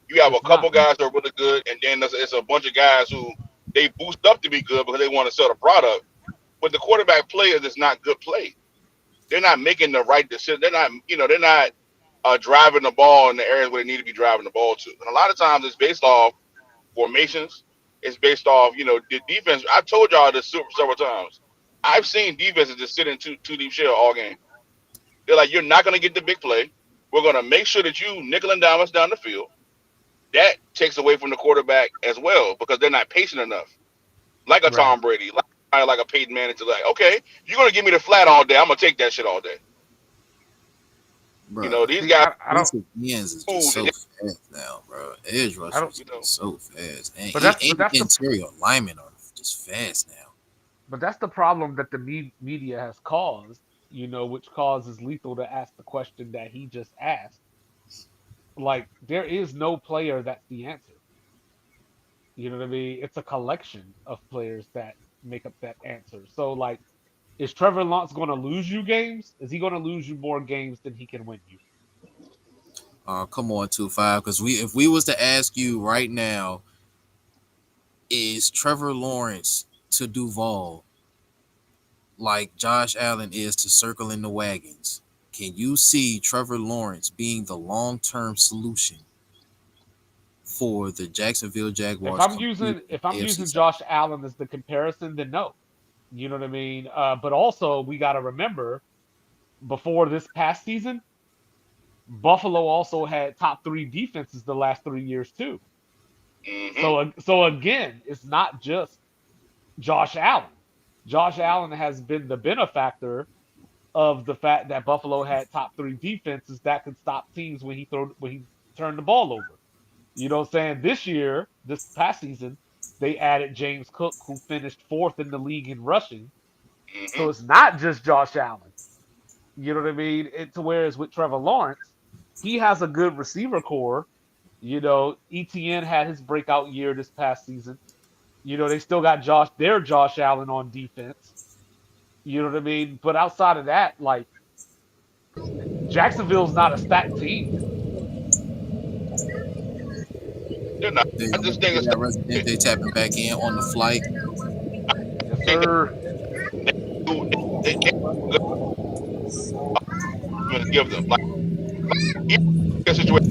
[SPEAKER 4] You have a
[SPEAKER 3] It's
[SPEAKER 4] couple
[SPEAKER 3] not.
[SPEAKER 4] guys that are really good, and then it's a bunch of guys who they boost up to be good because they want to sell the product. But the quarterback play is just not good play. They're not making the right decision. They're not driving the ball in the areas where they need to be driving the ball to. And a lot of times it's based off formations. It's based off, the defense. I've told y'all this several times. I've seen defenses just sit in two deep shell all game. They're like, you're not going to get the big play. We're going to make sure that you nickel and dime us down the field. That takes away from the quarterback as well because they're not patient enough. Like a
[SPEAKER 3] Right.
[SPEAKER 4] Tom Brady, like a Peyton Manning, to like, okay, you're going to give me the flat all day. I'm going to take that shit all day.
[SPEAKER 1] Bro,
[SPEAKER 4] These
[SPEAKER 3] See,
[SPEAKER 4] guys
[SPEAKER 3] I don't,
[SPEAKER 1] defensive ends is just
[SPEAKER 4] move.
[SPEAKER 1] so fast now, bro. Edge
[SPEAKER 3] I don't,
[SPEAKER 1] rushers
[SPEAKER 4] You
[SPEAKER 1] are
[SPEAKER 4] know,
[SPEAKER 1] so fast, and,
[SPEAKER 3] but that's, but
[SPEAKER 1] and
[SPEAKER 3] that's the,
[SPEAKER 1] interior linemen are just fast now.
[SPEAKER 3] but that's the problem that the media has caused. Which causes Lethal to ask the question that he just asked. Like, there is no player that's the answer. You know what I mean? It's a collection of players that make up that answer. So, like, is Trevor Lawrence going to lose you games? Is he going to lose you more games than he can win you?
[SPEAKER 1] Come on, 2-5, because if we was to ask you right now, is Trevor Lawrence to Duval like Josh Allen is to circling the wagons? Can you see Trevor Lawrence being the long term solution for the Jacksonville
[SPEAKER 3] If
[SPEAKER 1] Jaguars
[SPEAKER 3] I'm
[SPEAKER 1] competing
[SPEAKER 3] using
[SPEAKER 1] in
[SPEAKER 3] if I'm
[SPEAKER 1] the AFC
[SPEAKER 3] using
[SPEAKER 1] South?
[SPEAKER 3] Josh Allen as the comparison, then no. You know what I mean? But also we got to remember, before this past season, Buffalo also had top three defenses the last 3 years too.
[SPEAKER 4] hmm
[SPEAKER 3] So again, it's not just Josh Allen. Josh Allen has been the benefactor of the fact that Buffalo had top three defenses that could stop teams when he turned the ball over. You know what I'm saying? This year, this past season, They added James Cook, who finished fourth in the league in rushing. So
[SPEAKER 4] Hmm.
[SPEAKER 3] it's not just Josh Allen. You know what I mean? It's whereas with Trevor Lawrence, he has a good receiver core. ETN had his breakout year this past season. They still got Josh Allen on defense. You know what I mean? But outside of that, like Jacksonville's not a stacked team.
[SPEAKER 4] They're not. I
[SPEAKER 1] Damn,
[SPEAKER 4] just think
[SPEAKER 1] we
[SPEAKER 4] it's
[SPEAKER 1] got
[SPEAKER 4] they,
[SPEAKER 1] Resident tapping back in on the flight.
[SPEAKER 3] Yes,
[SPEAKER 4] think
[SPEAKER 3] sir.
[SPEAKER 4] they good to give them like he a situation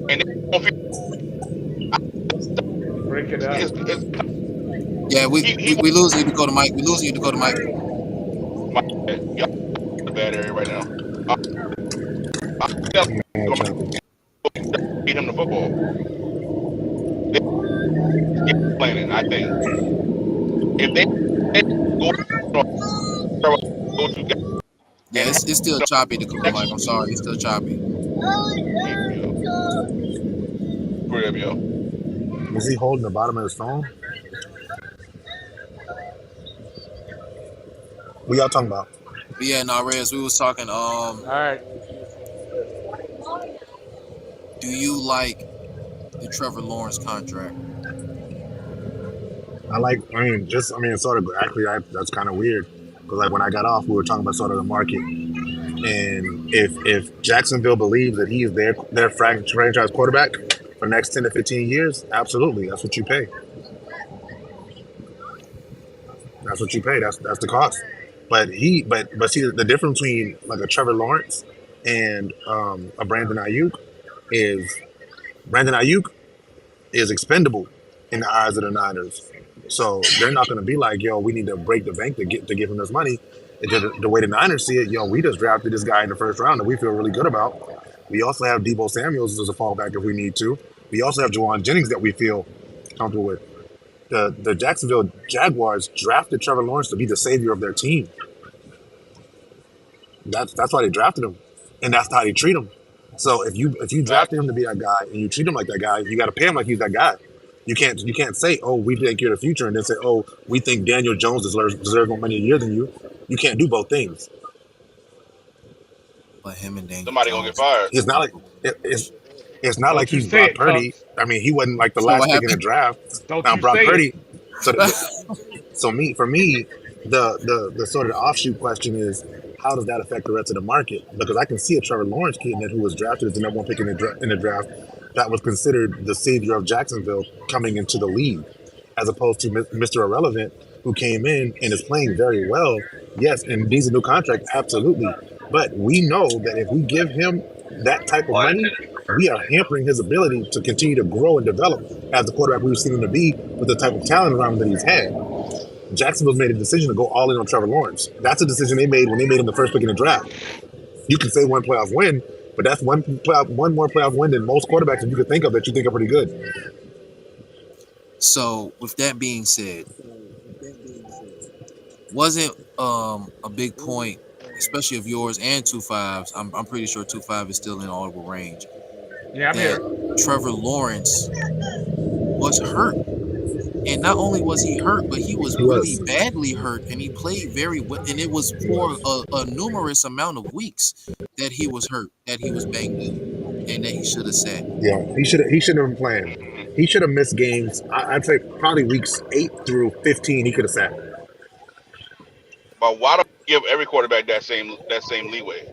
[SPEAKER 4] and they don't feel
[SPEAKER 3] You break it up.
[SPEAKER 4] it's
[SPEAKER 1] Yeah, we,
[SPEAKER 4] he
[SPEAKER 1] we, we losing you, Dakota Mike. We losing you, Dakota Mike.
[SPEAKER 4] my y'all in a bad area right now. Uh, I tell
[SPEAKER 2] Man,
[SPEAKER 4] you,
[SPEAKER 2] choppy.
[SPEAKER 4] beat him the football. They game planning. I think if they go go to guy
[SPEAKER 1] Yeah,
[SPEAKER 4] and
[SPEAKER 1] it's still choppy, Dakota Mike.
[SPEAKER 4] next
[SPEAKER 1] I'm sorry, it's still choppy.
[SPEAKER 4] yo, for them, yo.
[SPEAKER 2] Is he holding the bottom of his phone? What y'all talking about?
[SPEAKER 1] But yeah, no, Rez, we was talking.
[SPEAKER 3] All right.
[SPEAKER 1] Do you like the Trevor Lawrence contract?
[SPEAKER 2] I mean, it's sort of actually that's kind of weird because like when I got off, we were talking about sort of the market, and if Jacksonville believes that he is their franchise quarterback for the next 10 to 15 years, absolutely, that's what you pay. That's what you pay. That's the cost. But see the difference between like a Trevor Lawrence and a Brandon Ayuk is Brandon Ayuk is expendable in the eyes of the Niners. So they're not going to be like, yo, we need to break the bank to give him this money. The way the Niners see it, yo, we just drafted this guy in the first round that we feel really good about. We also have Debo Samuels as a fallback if we need to. We also have Jawan Jennings that we feel comfortable with. The Jacksonville Jaguars drafted Trevor Lawrence to be the savior of their team. That's why they drafted him, and that's how they treat him. So if you drafted him
[SPEAKER 4] Facts.
[SPEAKER 2] to be that guy and you treat him like that guy, you got to pay him like he's that guy. You can't say, oh, we think you're the future, and then say, oh, we think Daniel Jones deserves more money a year than you. You can't do both things.
[SPEAKER 1] But him and Daniel
[SPEAKER 4] Somebody gonna get
[SPEAKER 1] Jones.
[SPEAKER 4] fired.
[SPEAKER 2] It's not like it's not like
[SPEAKER 3] Don't you
[SPEAKER 2] he's
[SPEAKER 3] say
[SPEAKER 2] Brock
[SPEAKER 3] it,
[SPEAKER 2] Purdy.
[SPEAKER 3] Cubs.
[SPEAKER 2] I mean, he wasn't like the
[SPEAKER 1] So what
[SPEAKER 2] last pick in the
[SPEAKER 1] happened?
[SPEAKER 2] draft.
[SPEAKER 3] Don't
[SPEAKER 2] Now
[SPEAKER 3] you
[SPEAKER 2] Brock
[SPEAKER 3] say it.
[SPEAKER 2] Purdy. So for me, the sort of the offshoot question is how does that affect the rest of the market? Because I can see a Trevor Lawrence kid in it who was drafted as the number one pick in the draft that was considered the savior of Jacksonville coming into the league, as opposed to Mr. Irrelevant who came in and is playing very well. Yes, and needs a new contract, absolutely. But we know that if we give him that type of money, we are hampering his ability to continue to grow and develop as the quarterback we've seen him to be with the type of talent around him that he's had. Jacksonville's made a decision to go all in on Trevor Lawrence. That's a decision they made when they made him the first pick in the draft. You can say one playoff win, but that's one more playoff win than most quarterbacks that you could think of that you think are pretty good.
[SPEAKER 1] So with that being said, wasn't a big point, especially of yours and 2 5s. I'm pretty sure 2 5 is still in audible range.
[SPEAKER 3] Yeah, I'm
[SPEAKER 1] That
[SPEAKER 3] here.
[SPEAKER 1] Trevor Lawrence was hurt. And not only was he hurt, but he was
[SPEAKER 2] He
[SPEAKER 1] really
[SPEAKER 2] was,
[SPEAKER 1] badly hurt, and he played very well. And it was
[SPEAKER 2] he
[SPEAKER 1] for
[SPEAKER 2] was.
[SPEAKER 1] a numerous amount of weeks that he was hurt, that he was banged up, and that he should have sat.
[SPEAKER 2] Yeah, he should have been playing.
[SPEAKER 4] Hmm.
[SPEAKER 2] He should have missed games. I'd say probably weeks 8 through 15. He could have sat.
[SPEAKER 4] But why don't you give every quarterback that same leeway?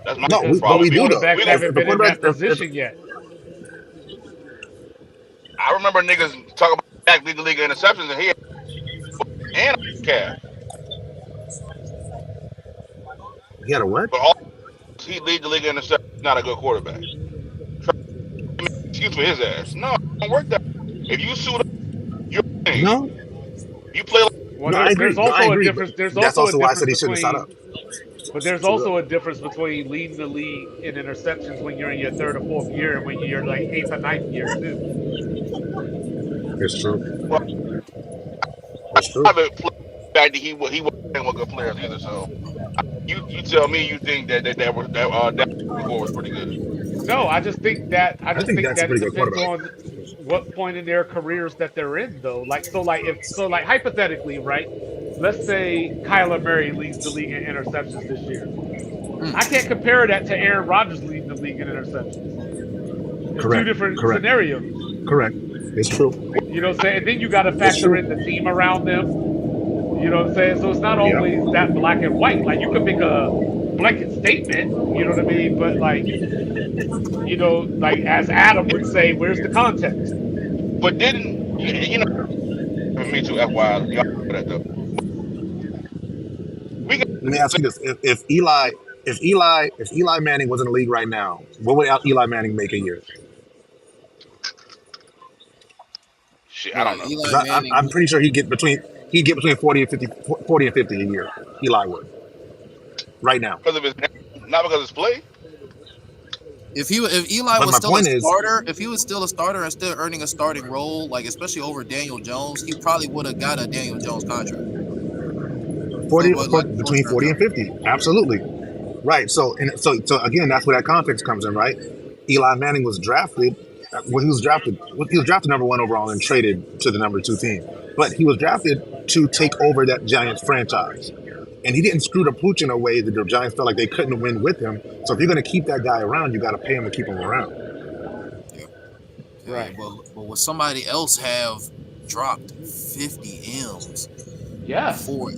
[SPEAKER 4] That's my
[SPEAKER 2] No,
[SPEAKER 3] Because
[SPEAKER 2] but
[SPEAKER 3] most
[SPEAKER 2] we
[SPEAKER 4] we
[SPEAKER 2] do
[SPEAKER 4] gonna
[SPEAKER 2] though.
[SPEAKER 3] quarterbacks
[SPEAKER 4] we gonna.
[SPEAKER 3] haven't
[SPEAKER 2] If a
[SPEAKER 3] been in
[SPEAKER 2] quarterback,
[SPEAKER 3] that position yet.
[SPEAKER 4] I remember niggas talk about Dak lead the league in interceptions and he and a calf,
[SPEAKER 2] he had a what?
[SPEAKER 4] but all he lead the league in interceptions. Not a good quarterback. Try to make an excuse for his ass. No, it don't work that. If you suit up, you're winning.
[SPEAKER 2] No,
[SPEAKER 4] You play like
[SPEAKER 3] Well,
[SPEAKER 2] no, I
[SPEAKER 3] there's
[SPEAKER 2] agree. No, I
[SPEAKER 3] also a
[SPEAKER 2] agree. But
[SPEAKER 3] difference. There's
[SPEAKER 2] that's
[SPEAKER 3] also a
[SPEAKER 2] also why I
[SPEAKER 3] difference
[SPEAKER 2] said he shouldn't have sat
[SPEAKER 3] between
[SPEAKER 2] up.
[SPEAKER 3] But there's
[SPEAKER 2] So
[SPEAKER 3] also a
[SPEAKER 2] good.
[SPEAKER 3] difference between leading the league in interceptions when you're in your third or fourth year and when you're like eighth or ninth year too.
[SPEAKER 2] It's true.
[SPEAKER 4] well,
[SPEAKER 2] It's true.
[SPEAKER 4] I haven't played the fact that he wasn't playing with good players either. So you tell me you think that that record was pretty good.
[SPEAKER 3] No, I just think that
[SPEAKER 2] I think that's a
[SPEAKER 3] it
[SPEAKER 2] pretty good
[SPEAKER 3] depends
[SPEAKER 2] quarterback.
[SPEAKER 3] on what point in their careers that they're in though. Like so, like if so, like hypothetically, right? Let's say Kyler Murray leads the league in interceptions this year. I
[SPEAKER 1] Mm.
[SPEAKER 3] can't compare that to Aaron Rodgers leading the league in interceptions. It's two
[SPEAKER 2] Correct.
[SPEAKER 3] different
[SPEAKER 2] Correct.
[SPEAKER 3] scenarios.
[SPEAKER 2] Correct. It's true.
[SPEAKER 3] You know what I'm saying? And then you got to
[SPEAKER 2] It's
[SPEAKER 3] factor
[SPEAKER 2] true.
[SPEAKER 3] in the team around them. You know what I'm saying? So it's not
[SPEAKER 2] Yeah.
[SPEAKER 3] always that black and white. Like you could make a blanket statement, you know what I mean? But like, like as Adam would say, where's the context?
[SPEAKER 4] But didn't me too? FYI, y'all know that though. We got
[SPEAKER 2] Let me ask you this: if Eli Manning was in the league right now, what would Eli Manning make a year?
[SPEAKER 4] shit. I
[SPEAKER 1] Right,
[SPEAKER 4] don't know.
[SPEAKER 2] Because
[SPEAKER 1] Eli Manning.
[SPEAKER 2] I'm pretty sure he'd get between 40 and 50 a year. Eli would right now.
[SPEAKER 4] Because of his name, not because of his play.
[SPEAKER 1] If Eli
[SPEAKER 2] But
[SPEAKER 1] was
[SPEAKER 2] my
[SPEAKER 1] still a
[SPEAKER 2] point is
[SPEAKER 1] starter, if he was still a starter and still earning a starting role, like especially over Daniel Jones, he probably would have got a Daniel Jones contract.
[SPEAKER 2] 40,
[SPEAKER 1] But like full
[SPEAKER 2] between 40 and
[SPEAKER 1] transparency.
[SPEAKER 2] 50. Absolutely. Right. So again, that's where that context comes in, right? Eli Manning was drafted. Well, he was drafted number one overall and traded to the number two team. But he was drafted to take over that Giants franchise, and he didn't screw the pooch in a way that the Giants felt like they couldn't win with him. So if you're going to keep that guy around, you got to pay him to keep him around.
[SPEAKER 1] Yeah, yeah.
[SPEAKER 3] Right.
[SPEAKER 1] But would somebody else have dropped 50 M's
[SPEAKER 3] Yes.
[SPEAKER 1] for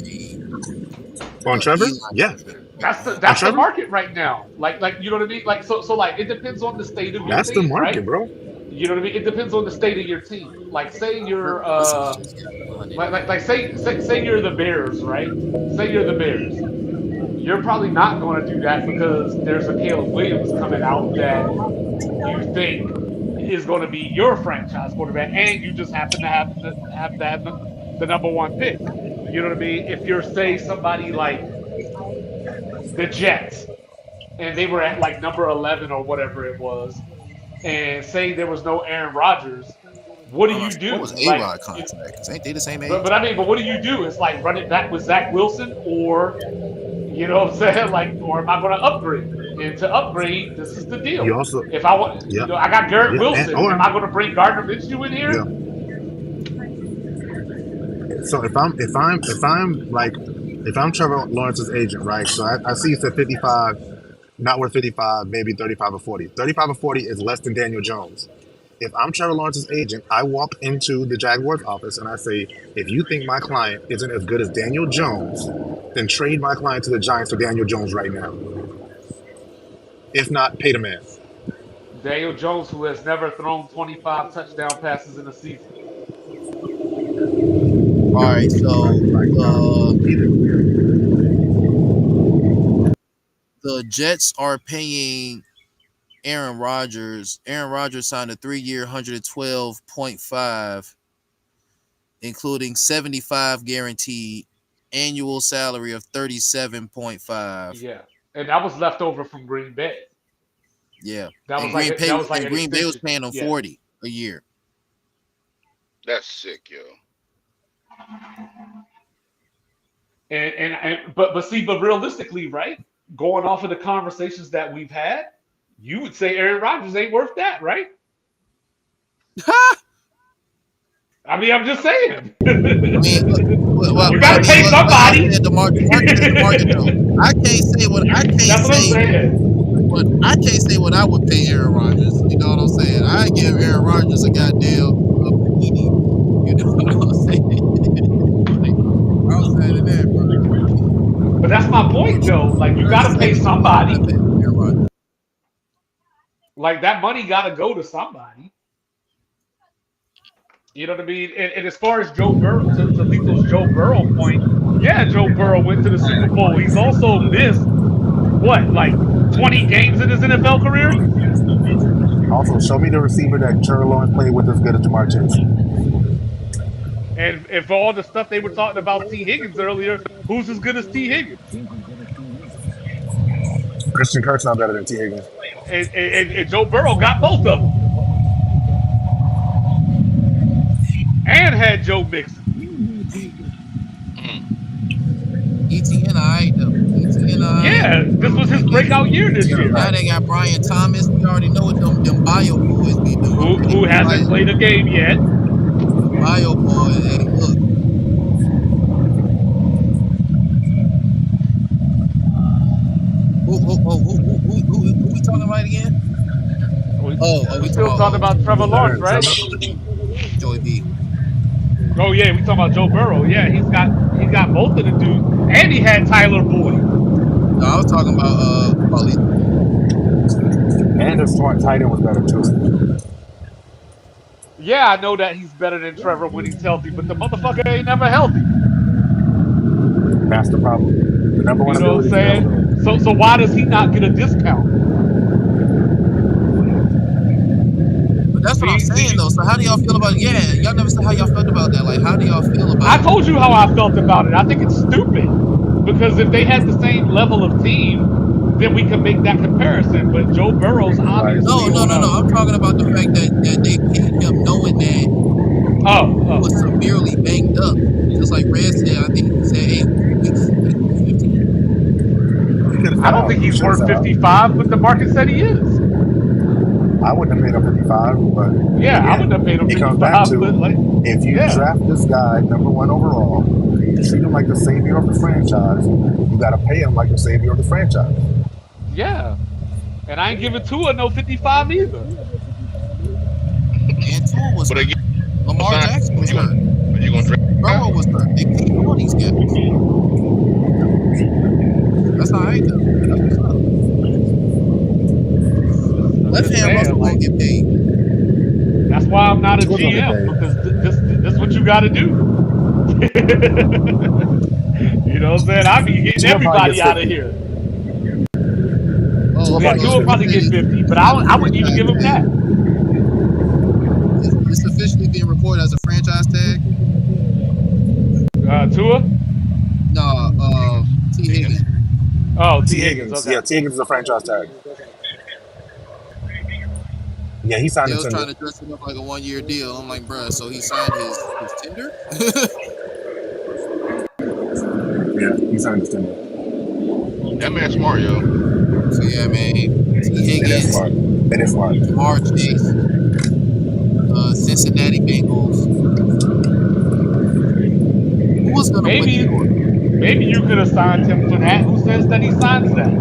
[SPEAKER 2] On
[SPEAKER 1] a
[SPEAKER 2] Trevor,
[SPEAKER 1] Eli
[SPEAKER 2] yeah.
[SPEAKER 1] contract?
[SPEAKER 2] On
[SPEAKER 3] That's the
[SPEAKER 2] Trevor,
[SPEAKER 3] market right now. Like you know what I mean? Like so like it depends on the state of your
[SPEAKER 2] that's the
[SPEAKER 3] team, right?
[SPEAKER 2] market, bro.
[SPEAKER 3] You know what I mean? It depends on the state of your team. Like say you're
[SPEAKER 1] Cousins just got 100.
[SPEAKER 3] like say you're the Bears, right? Say you're the Bears. You're probably not going to do that because there's a Caleb Williams coming out that you think is going to be your franchise quarterback, and you just happen to have the number one pick. You know what I mean? If you're say somebody like the Jets, and they were at like number 11 or whatever it was, and say there was no Aaron Rodgers, what do
[SPEAKER 1] Hold on,
[SPEAKER 3] you
[SPEAKER 1] what was
[SPEAKER 3] do?
[SPEAKER 1] A Rod contract? Because ain't they the same age?
[SPEAKER 3] But I mean, but what do you do? It's like run it back with Zach Wilson, or you know what I'm saying? Like, or am I going to upgrade? And to upgrade, this is the
[SPEAKER 2] You
[SPEAKER 3] deal.
[SPEAKER 2] also,
[SPEAKER 3] If I want,
[SPEAKER 2] yeah,
[SPEAKER 3] I got Garrett
[SPEAKER 2] yeah, and
[SPEAKER 3] Wilson. Am
[SPEAKER 2] or
[SPEAKER 3] I going to bring Gardner Minshew in
[SPEAKER 2] yeah.
[SPEAKER 3] here?
[SPEAKER 2] So if I'm Trevor Lawrence's agent, right? So I see you said 55, not worth 55, maybe 35 or 40. 35 or 40 is less than Daniel Jones. If I'm Trevor Lawrence's agent, I walk into the Jaguars office and I say, if you think my client isn't as good as Daniel Jones, then trade my client to the Giants for Daniel Jones right now. If not, pay the man.
[SPEAKER 3] Daniel Jones, who has never thrown 25 touchdown passes in a season.
[SPEAKER 1] All right, so
[SPEAKER 2] Like, either.
[SPEAKER 1] the Jets are paying Aaron Rodgers. Aaron Rodgers signed a 3-year, 112.5, including 75 guaranteed, annual salary of 37.5.
[SPEAKER 3] Yeah, and that was left over from Green Bay.
[SPEAKER 1] Yeah,
[SPEAKER 3] That
[SPEAKER 1] and
[SPEAKER 3] was like
[SPEAKER 1] And
[SPEAKER 3] an
[SPEAKER 1] Green Bay was
[SPEAKER 3] extension.
[SPEAKER 1] paying him
[SPEAKER 3] Yeah,
[SPEAKER 1] 40 a year.
[SPEAKER 4] That's sick, yo.
[SPEAKER 3] but realistically, right? Going off of the conversations that we've had, you would say Aaron Rodgers ain't worth that, right? I mean, I'm just saying.
[SPEAKER 1] I mean,
[SPEAKER 3] You got to pay
[SPEAKER 1] like I
[SPEAKER 3] somebody.
[SPEAKER 1] said, the market is the market, though.
[SPEAKER 3] That's what I'm saying.
[SPEAKER 1] I can't say what I would pay Aaron Rodgers. You know what I'm saying? I give Aaron Rodgers a goddamn panini. You know what I'm saying? Like, outside of that, bro.
[SPEAKER 3] But that's my point, though. Like, you got to pay somebody.
[SPEAKER 1] Aaron Rodgers.
[SPEAKER 3] Like, that money got to go to somebody. You know what I mean? And as far as Joe Burrow, to Leto's Joe Burrow point, yeah, Joe Burrow went to the Super Bowl. He's also missed, what, like 20 games in his NFL career?
[SPEAKER 2] Also, show me the receiver that Trevor Lawrence played with as good as Jamar Chase.
[SPEAKER 3] And for all the stuff they were talking about T. Higgins earlier, who's as good as T. Higgins?
[SPEAKER 2] Christian Kirk's not better than T. Higgins.
[SPEAKER 3] And Joe Burrow got both of them and had Joe Mixon.
[SPEAKER 4] Mm.
[SPEAKER 1] ETN, I though. ETN, I.
[SPEAKER 3] Yeah, this was his breakout year this year.
[SPEAKER 1] Now
[SPEAKER 2] Right.
[SPEAKER 1] they got Brian Thomas. We already know what them bio boys be doing. They
[SPEAKER 3] Who
[SPEAKER 1] be
[SPEAKER 3] hasn't
[SPEAKER 1] fighting
[SPEAKER 3] played a game yet?
[SPEAKER 1] them bio boys. Hey, look, who we talking about again? Oh,
[SPEAKER 3] We
[SPEAKER 1] we talking
[SPEAKER 3] still
[SPEAKER 1] about
[SPEAKER 3] talking about Trevor Lawrence, right?
[SPEAKER 2] Trevor.
[SPEAKER 1] Joey B.
[SPEAKER 3] Oh yeah, we talking about Joe Burrow. Yeah, he's got both of the dudes, and he had Tyler Boyd.
[SPEAKER 1] No, I was talking about Lisa.
[SPEAKER 2] And his tight end was better too.
[SPEAKER 3] Yeah, I know that he's better than Trevor when he's healthy, but the motherfucker ain't never healthy.
[SPEAKER 2] That's the problem. The number one
[SPEAKER 3] You know what I'm
[SPEAKER 2] ability is
[SPEAKER 3] saying?
[SPEAKER 2] availability.
[SPEAKER 3] So why does he not get a discount?
[SPEAKER 1] But that's what I'm saying though. So how do y'all feel about? Yeah, y'all never said how y'all felt about that. Like, how do y'all feel
[SPEAKER 3] I
[SPEAKER 1] about?
[SPEAKER 3] told you how I felt about it. I think it's stupid because if they had the same level of team, then we can make that comparison. But Joe Burrow's
[SPEAKER 2] Right.
[SPEAKER 3] obviously on
[SPEAKER 1] No.
[SPEAKER 3] a
[SPEAKER 1] I'm talking about the fact that they paid him knowing that he
[SPEAKER 3] oh.
[SPEAKER 1] was severely banged up. Just like Red said, I think he said, "Hey, weeks 15."
[SPEAKER 2] He could have
[SPEAKER 3] I
[SPEAKER 2] sat
[SPEAKER 3] don't
[SPEAKER 2] out.
[SPEAKER 3] think
[SPEAKER 2] He
[SPEAKER 3] he's
[SPEAKER 2] should have
[SPEAKER 3] worth
[SPEAKER 2] sat out.
[SPEAKER 3] 55, but the market said he is.
[SPEAKER 2] I wouldn't have paid him 55, but
[SPEAKER 3] Yeah, I
[SPEAKER 2] again,
[SPEAKER 3] wouldn't have paid him
[SPEAKER 2] it comes back
[SPEAKER 3] 55, but
[SPEAKER 2] to
[SPEAKER 3] like,
[SPEAKER 2] if you
[SPEAKER 3] yeah,
[SPEAKER 2] draft this guy number one overall, you treat him like the savior of the franchise, you got to pay him like the savior of the franchise.
[SPEAKER 3] yeah. And I ain't giving Tua no 55 either.
[SPEAKER 1] And Tua was
[SPEAKER 4] But
[SPEAKER 1] hurt.
[SPEAKER 4] again,
[SPEAKER 1] Lamar
[SPEAKER 4] sign.
[SPEAKER 1] Jackson was hurt.
[SPEAKER 4] Are you gonna draft a guy?
[SPEAKER 1] Burrow was hurt. They paid all these guys. That's all right though. That's what's up.
[SPEAKER 3] I'm
[SPEAKER 1] Left
[SPEAKER 3] just
[SPEAKER 1] hand
[SPEAKER 3] saying,
[SPEAKER 1] Russell gonna
[SPEAKER 3] like,
[SPEAKER 1] get paid.
[SPEAKER 3] that's why I'm not a
[SPEAKER 2] Tua's gonna get
[SPEAKER 3] GM
[SPEAKER 2] paid.
[SPEAKER 3] because this what you got to do. You know what I'm saying? I be getting
[SPEAKER 2] Tua probably gets
[SPEAKER 3] everybody out of
[SPEAKER 2] 50.
[SPEAKER 3] here.
[SPEAKER 1] Oh,
[SPEAKER 2] Tua
[SPEAKER 3] Yeah,
[SPEAKER 2] probably gets
[SPEAKER 3] Tua
[SPEAKER 1] look, he
[SPEAKER 3] probably
[SPEAKER 2] 50.
[SPEAKER 1] said
[SPEAKER 3] get
[SPEAKER 1] he's
[SPEAKER 3] 50, but
[SPEAKER 1] officially as a
[SPEAKER 3] I wouldn't even
[SPEAKER 1] franchise
[SPEAKER 3] give him
[SPEAKER 1] tag.
[SPEAKER 3] that.
[SPEAKER 1] It's officially being reported as a franchise tag.
[SPEAKER 3] Tua?
[SPEAKER 1] No, T
[SPEAKER 4] Higgins.
[SPEAKER 1] Higgins.
[SPEAKER 3] Oh, T
[SPEAKER 2] T.
[SPEAKER 3] Higgins.
[SPEAKER 2] Higgins.
[SPEAKER 3] Okay.
[SPEAKER 2] Yeah, T. Higgins is a franchise tag. Yeah, he signed
[SPEAKER 1] They
[SPEAKER 2] a
[SPEAKER 1] was
[SPEAKER 2] tender.
[SPEAKER 1] trying to dress it up like a 1 year deal. I'm like, bruh, so he signed his tender.
[SPEAKER 2] Yeah, he signed a tender.
[SPEAKER 4] That man smart, yo.
[SPEAKER 1] So yeah, man. T
[SPEAKER 2] It is
[SPEAKER 1] Higgins,
[SPEAKER 2] smart. It is smart.
[SPEAKER 1] Jamar Chase, Cincinnati Bengals. Who was gonna win
[SPEAKER 3] Maybe
[SPEAKER 1] New York?
[SPEAKER 3] maybe you could have signed him for that. Who says that he signs that?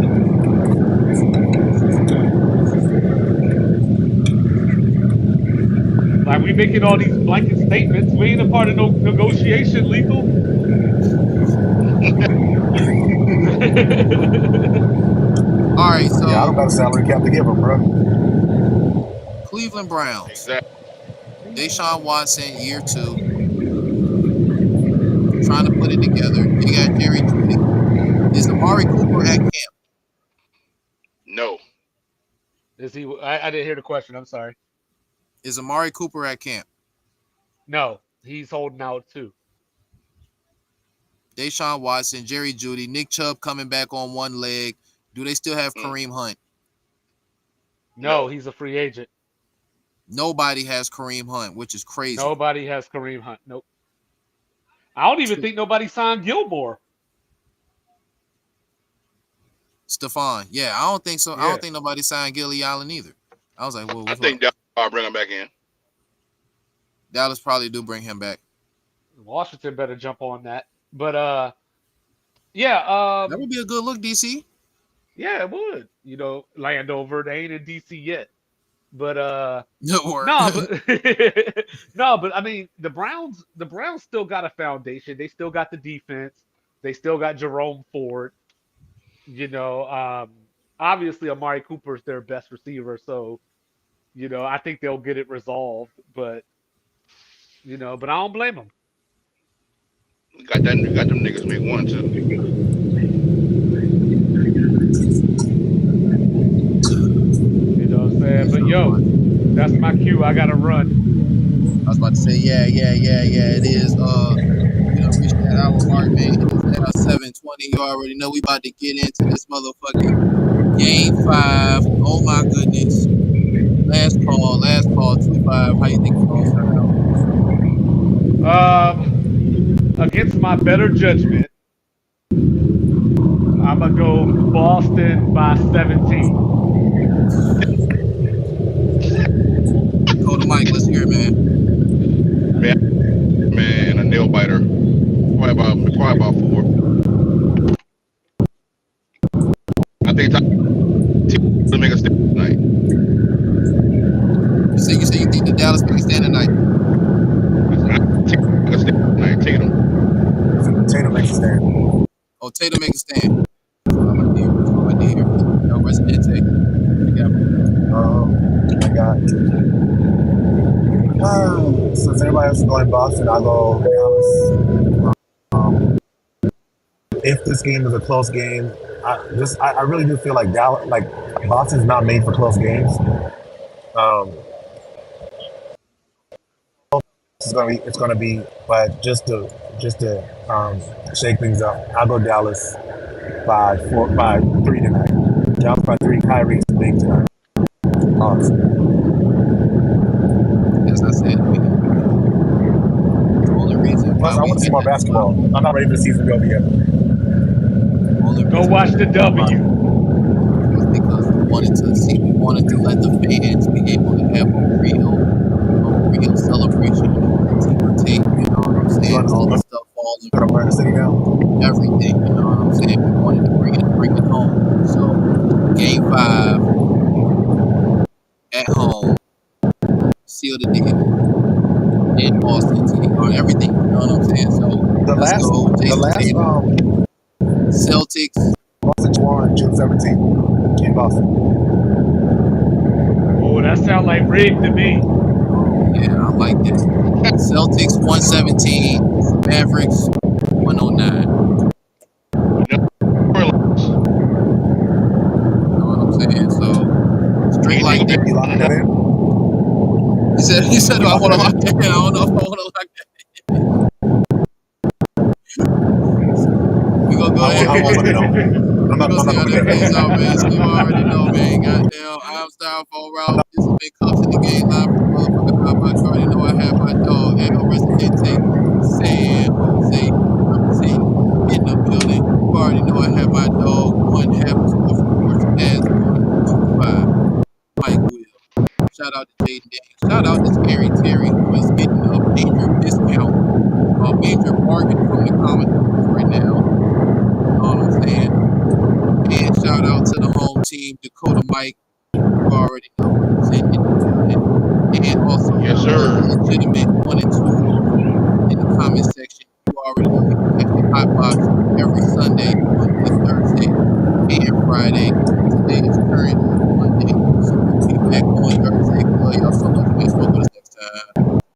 [SPEAKER 3] Like we making all these blanket statements. We ain't a part of no negotiation, legal.
[SPEAKER 1] All right,
[SPEAKER 2] Yeah, I don't
[SPEAKER 1] so
[SPEAKER 2] got a salary cap to give him, bro.
[SPEAKER 1] Cleveland Browns,
[SPEAKER 4] Exactly.
[SPEAKER 1] Deshaun Watson, year two, trying to put it together. They got Jerry Judy. Is Amari Cooper at camp?
[SPEAKER 4] No.
[SPEAKER 3] Is he? I didn't hear the question. I'm sorry.
[SPEAKER 1] Is Amari Cooper at camp?
[SPEAKER 3] No, he's holding out too.
[SPEAKER 1] Deshaun Watson, Jerry Judy, Nick Chubb coming back on one leg. Do they still have
[SPEAKER 4] Mm,
[SPEAKER 1] Kareem Hunt?
[SPEAKER 3] No,
[SPEAKER 4] no.
[SPEAKER 3] he's a free agent.
[SPEAKER 1] Nobody has Kareem Hunt, which is crazy.
[SPEAKER 3] Nobody has Kareem Hunt. Nope. I don't even think nobody signed Gilmore.
[SPEAKER 1] Stephon, yeah, I don't think so. I don't
[SPEAKER 3] Yeah.
[SPEAKER 1] think nobody signed Gilly Allen either. I was like, well,
[SPEAKER 4] I
[SPEAKER 1] what's
[SPEAKER 4] think
[SPEAKER 1] up?
[SPEAKER 4] Dallas will bring him back in.
[SPEAKER 1] Dallas probably do bring him back.
[SPEAKER 3] Washington better jump on that. But yeah,
[SPEAKER 1] That would be a good look, DC.
[SPEAKER 3] yeah, it would. You know, Landover, they ain't in DC yet. But
[SPEAKER 1] Or
[SPEAKER 3] no, but no, but I mean the Browns still got a foundation. They still got the defense. They still got Jerome Ford. You know, obviously Amari Cooper's their best receiver, so I think they'll get it resolved. But but I don't blame them.
[SPEAKER 4] We got that. We got them niggas week one too.
[SPEAKER 3] You know what I'm saying? But yo, that's my cue. I gotta run.
[SPEAKER 1] I was about to say, yeah. It is. We done reached that hour mark, man. It is now 7:20. You already know we about to get into this motherfucking game 5. Oh my goodness. Last call, 2-5. How you think it's gonna turn out?
[SPEAKER 3] Against my better judgment, I'm gonna go Boston by 17.
[SPEAKER 1] Dakota Mike, let's hear it, man.
[SPEAKER 4] Man, man, a nail biter. Probably about 4. I think T will make a stand tonight.
[SPEAKER 1] You say you think the Dallas make a stand tonight?
[SPEAKER 4] I think make a stand tonight. Tatum.
[SPEAKER 2] Tatum makes a stand.
[SPEAKER 1] Oh, Tatum make a stand. That's what I like to hear. That's what I like to hear. Yo, Residente, what you got for me?
[SPEAKER 2] I got. Since everybody else is going Boston, I'll go Dallas. Um, if this game is a close game, I really do feel like Dallas, like Boston's not made for close games. Um, it's gonna be, but just to shake things up, I'll go Dallas by 3 tonight. Dallas by 3. Kyrie's the big tonight. Awesome.
[SPEAKER 1] As I said, the only reason why
[SPEAKER 2] Plus, I
[SPEAKER 1] we
[SPEAKER 2] want to see
[SPEAKER 1] had
[SPEAKER 2] more
[SPEAKER 1] that,
[SPEAKER 2] basketball. I'm not ready for the season to be over yet.
[SPEAKER 1] only
[SPEAKER 3] Go
[SPEAKER 1] reason
[SPEAKER 3] watch the W.
[SPEAKER 1] was because we wanted to let the fans be able to have a real celebration of the ticker tape. You know what I'm
[SPEAKER 2] You
[SPEAKER 1] saying?
[SPEAKER 2] want
[SPEAKER 1] All the
[SPEAKER 2] to
[SPEAKER 1] stuff falling
[SPEAKER 2] I'm
[SPEAKER 1] from
[SPEAKER 2] wearing the city now?
[SPEAKER 1] everything. You know what I'm saying? We wanted to bring it home. So game 5 at home, seal the deal in Boston, TD Garden, everything. You know what I'm saying? So
[SPEAKER 2] The
[SPEAKER 1] let's
[SPEAKER 2] last,
[SPEAKER 1] go,
[SPEAKER 2] the
[SPEAKER 1] Jason
[SPEAKER 2] last
[SPEAKER 1] Tatum, Celtics.
[SPEAKER 2] Boston won June 17th in Boston.
[SPEAKER 3] Oh, that sounds like rigged to me.
[SPEAKER 1] Yeah, I like that. Celtics 117, Mavericks 109.
[SPEAKER 4] No relax.
[SPEAKER 1] You know what I'm saying? So straight
[SPEAKER 4] Anything
[SPEAKER 1] like
[SPEAKER 4] will be
[SPEAKER 1] that.
[SPEAKER 2] You locking that in?
[SPEAKER 1] He said, do
[SPEAKER 2] You
[SPEAKER 1] I
[SPEAKER 2] locking
[SPEAKER 1] want to
[SPEAKER 2] that
[SPEAKER 1] lock that
[SPEAKER 2] in?
[SPEAKER 1] in? I don't know if I want to lock that in. We gonna go ahead
[SPEAKER 2] I won't
[SPEAKER 1] and
[SPEAKER 2] put it on.
[SPEAKER 1] we gonna
[SPEAKER 2] I'm
[SPEAKER 1] see
[SPEAKER 2] not
[SPEAKER 1] how
[SPEAKER 2] gonna put
[SPEAKER 1] that
[SPEAKER 2] that
[SPEAKER 1] plays out, man. So
[SPEAKER 2] in.
[SPEAKER 1] you already know, man. Goddamn, I'm styrofoam Ralph. This has been Cups in the Game Line for the motherfucking hot box. You already know I have my dog El Residente, San Jose, representing in the building. You already know I have my dog, one half of Sports Reports as 125, Mike Will. Shout out to Jaden Daniels. Shout out to Scary Terry, who is getting a major discount, a major bargain from the Commodores right now. You know what I'm saying? And shout out to the home team, Dakota Mike. You already know, represent in the building. And also
[SPEAKER 4] yes,
[SPEAKER 1] the
[SPEAKER 4] sir.
[SPEAKER 1] illegitimate 1 and 2 voter in the comment section. You already know he can catch the hot box every Sunday, Monday, Thursday, and Friday. Today is currently